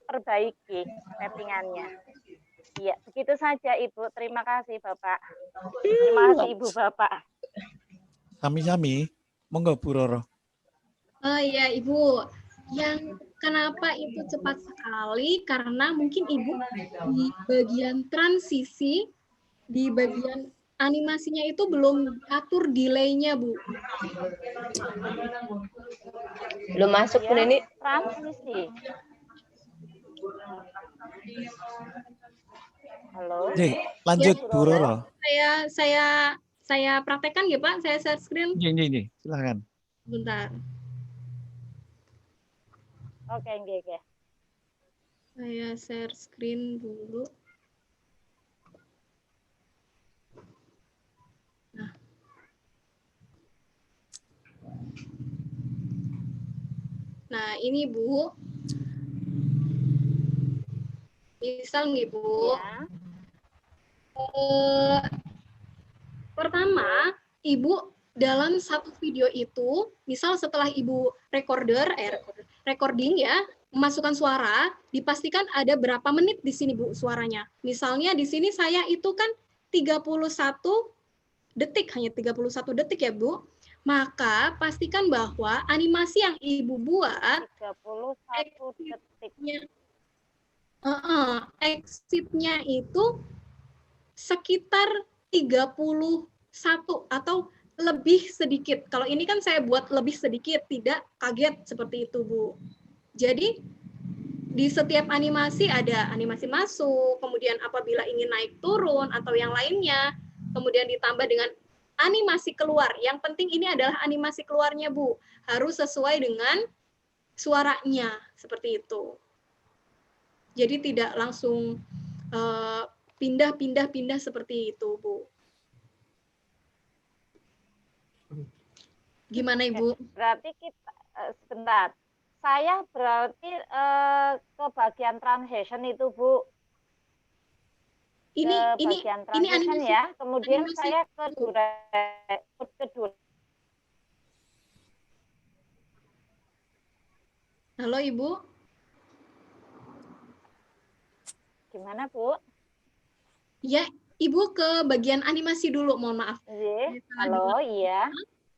perbaiki settingannya. Iya, begitu saja Ibu. Terima kasih Bapak. Terima kasih Ibu Bapak. Sami-sami. Monggo Bu Roro. Oh iya Ibu, yang kenapa itu cepat sekali karena mungkin Ibu di bagian transisi, di bagian animasinya itu belum atur delay-nya, Bu. Belum masuk pun ini Transmisi. Halo. Lanjut Ya, Bu Roro. Saya praktekkan ya Pak, saya share screen. Ini. Silakan. Bentar. Oke. Saya share screen dulu. Nah, ini Bu. Misal nih Bu. Ya. Pertama, Ibu dalam satu video itu, misal setelah Ibu recording ya, memasukkan suara, dipastikan ada berapa menit di sini Bu suaranya. Misalnya di sini saya itu kan 31 detik, hanya 31 detik ya Bu. Maka pastikan bahwa animasi yang Ibu buat 31 detiknya. exit-nya itu sekitar 31 atau lebih sedikit. Kalau ini kan saya buat lebih sedikit, tidak kaget seperti itu, Bu. Jadi di setiap animasi ada animasi masuk, kemudian apabila ingin naik turun atau yang lainnya, kemudian ditambah dengan animasi keluar. Yang penting ini adalah animasi keluarnya, Bu. Harus sesuai dengan suaranya, seperti itu. Jadi tidak langsung pindah seperti itu, Bu. Gimana, Ibu? Berarti kita sebentar. Saya berarti ke bagian transition itu, Bu. Ini bagian transition animasi, ya. Kemudian animasi. saya ke Halo, Ibu. Gimana, Bu? Ya, Ibu ke bagian animasi dulu, mohon maaf. Halo, iya.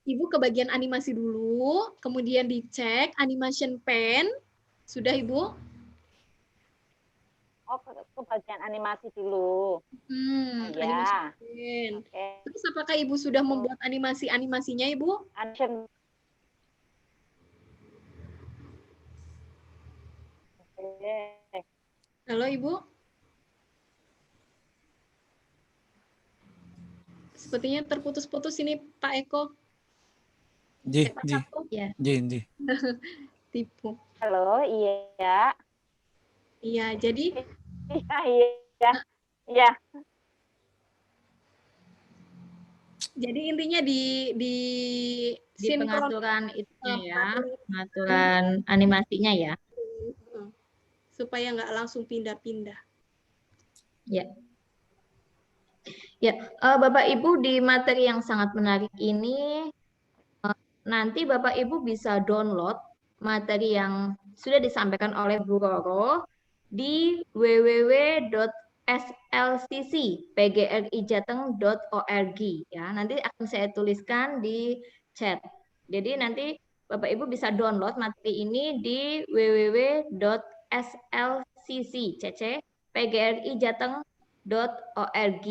Ibu ke bagian animasi dulu, kemudian dicek animation pen. Sudah, Ibu? Oh, ke bagian animasi dulu. Animation Ya. pen. Oke. Terus apakah Ibu sudah membuat animasinya, Ibu? Animation. Halo, Ibu? Sepertinya terputus-putus ini, Pak Eko. Ji. Tipu. Halo, iya. Iya, jadi iya. Jadi intinya di pengaturan itu ya, pengaturan animasinya ya. Supaya nggak langsung pindah-pindah. Ya. Ya, Bapak Ibu, di materi yang sangat menarik ini nanti Bapak Ibu bisa download materi yang sudah disampaikan oleh Bu Roro di www.slccpgrijateng.org ya. Nanti akan saya tuliskan di chat. Jadi nanti Bapak Ibu bisa download materi ini di www.slccpgrijateng.org.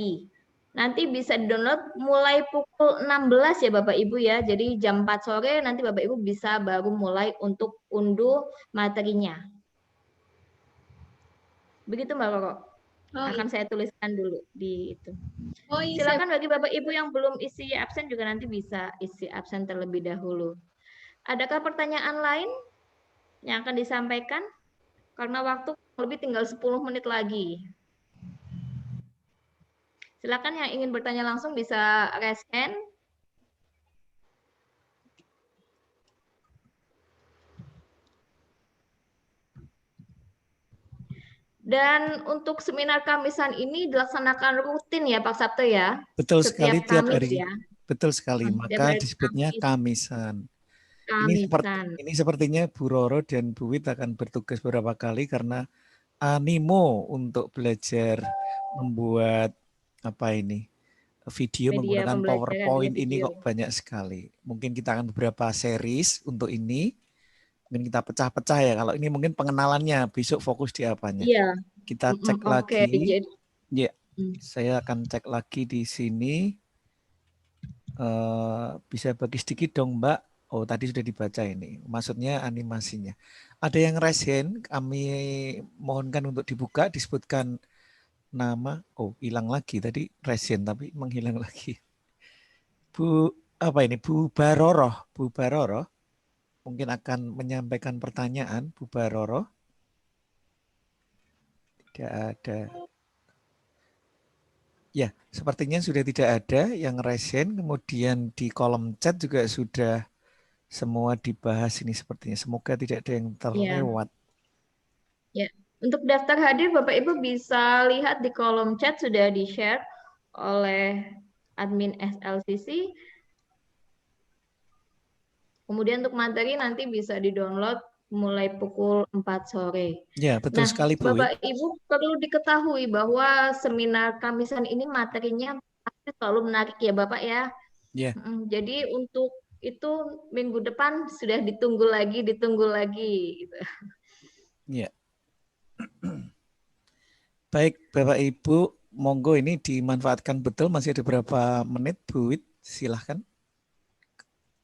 Nanti bisa download mulai pukul 16 ya Bapak Ibu ya. Jadi jam 4 sore nanti Bapak Ibu bisa baru mulai untuk unduh materinya. Begitu Mbak Roro. Akan saya tuliskan dulu di itu. Silakan bagi Bapak Ibu yang belum isi absen juga nanti bisa isi absen terlebih dahulu. Adakah pertanyaan lain yang akan disampaikan? Karena waktu lebih tinggal 10 menit lagi. Silakan yang ingin bertanya langsung bisa raise hand. Dan untuk seminar Kamisan ini dilaksanakan rutin ya Pak Sabto ya? Betul sekali, tiap hari. Ya? Betul sekali, maka disebutnya Kamisan. Ini sepertinya Bu Roro dan Bu Wit akan bertugas beberapa kali karena animo untuk belajar membuat video menggunakan PowerPoint ini kok banyak sekali. Mungkin kita akan beberapa series untuk ini. Mungkin kita pecah-pecah ya. Kalau ini mungkin pengenalannya, besok fokus di apanya. Iya. Kita cek lagi. Ya, saya akan cek lagi di sini. Bisa bagi sedikit dong Mbak. Oh, tadi sudah dibaca ini. Maksudnya animasinya. Ada yang raise hand, kami mohonkan untuk dibuka, disebutkan nama. Oh, hilang lagi tadi raise hand tapi menghilang lagi. Bu Baroroh mungkin akan menyampaikan pertanyaan. Bu Baroroh. Tidak ada. Ya, sepertinya sudah tidak ada yang raise hand. Kemudian di kolom chat juga sudah semua dibahas ini sepertinya. Semoga tidak ada yang terlewat. Ya, untuk daftar hadir Bapak Ibu bisa lihat di kolom chat sudah di-share oleh admin SLCC. Kemudian untuk materi nanti bisa di-download mulai pukul 4 sore. Ya, betul sekali Bu. Bapak Ibu perlu diketahui bahwa seminar Kamisan ini materinya selalu menarik ya Bapak ya. Ya. Jadi untuk itu minggu depan sudah ditunggu lagi gitu. Ya. Baik Bapak Ibu, monggo ini dimanfaatkan betul, masih ada berapa menit Bu Wit, silahkan.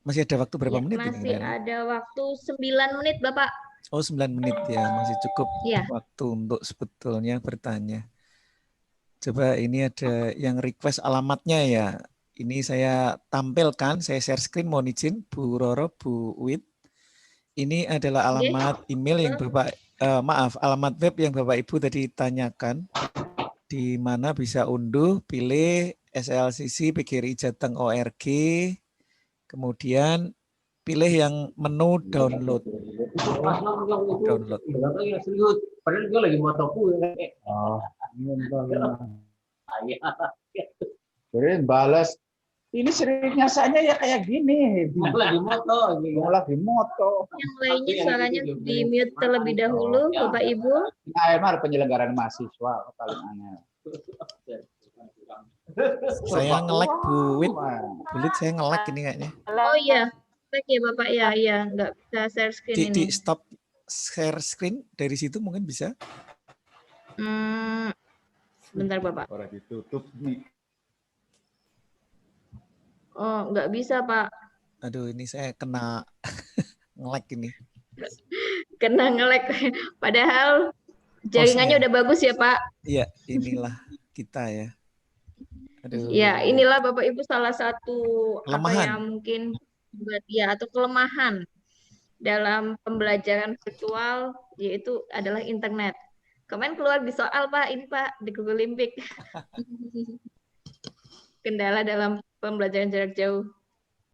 Masih ada waktu berapa menit masih ini? Masih ada waktu 9 menit Bapak. Oh 9 menit ya, masih cukup ya. Waktu untuk sebetulnya bertanya. Coba ini ada yang request alamatnya ya. Ini saya tampilkan, saya share screen, mohon izin Bu Roro, Bu Wit. Ini adalah alamat email yang Bapak maaf, alamat web yang Bapak Ibu tadi tanyakan, di mana bisa unduh, pilih SLCC PGRI Jateng ORG, kemudian pilih yang menu download. Download. Padahal gue lagi motoku. Jadi balas. Ini sering nyasanya ya kayak gini. Lagi moto. Lagi moto. Yang lainnya suaranya di mute terlebih dahulu, Bapak Ibu. AMR penyelenggaraan mahasiswa paling aneh. Saya nge-lag Bu Wit. Bulit saya nge-lag ini kayaknya. Oh iya, baik ya Bapak ya, iya nggak bisa share screen ini. Di stop share screen dari situ mungkin bisa. Bentar Bapak. Orang ditutup nih. Oh nggak bisa Pak. Aduh ini saya kena nge-lag ini. Kena nge-lag. Padahal jaringannya udah bagus ya Pak. Iya, inilah kita ya. Aduh. Ya, inilah Bapak Ibu salah satu kelemahan. apa yang mungkin buat ya atau kelemahan dalam pembelajaran virtual yaitu adalah internet. Kemarin keluar di soal Pak, ini Pak di Google Olympic. Kendala dalam pembelajaran jarak jauh.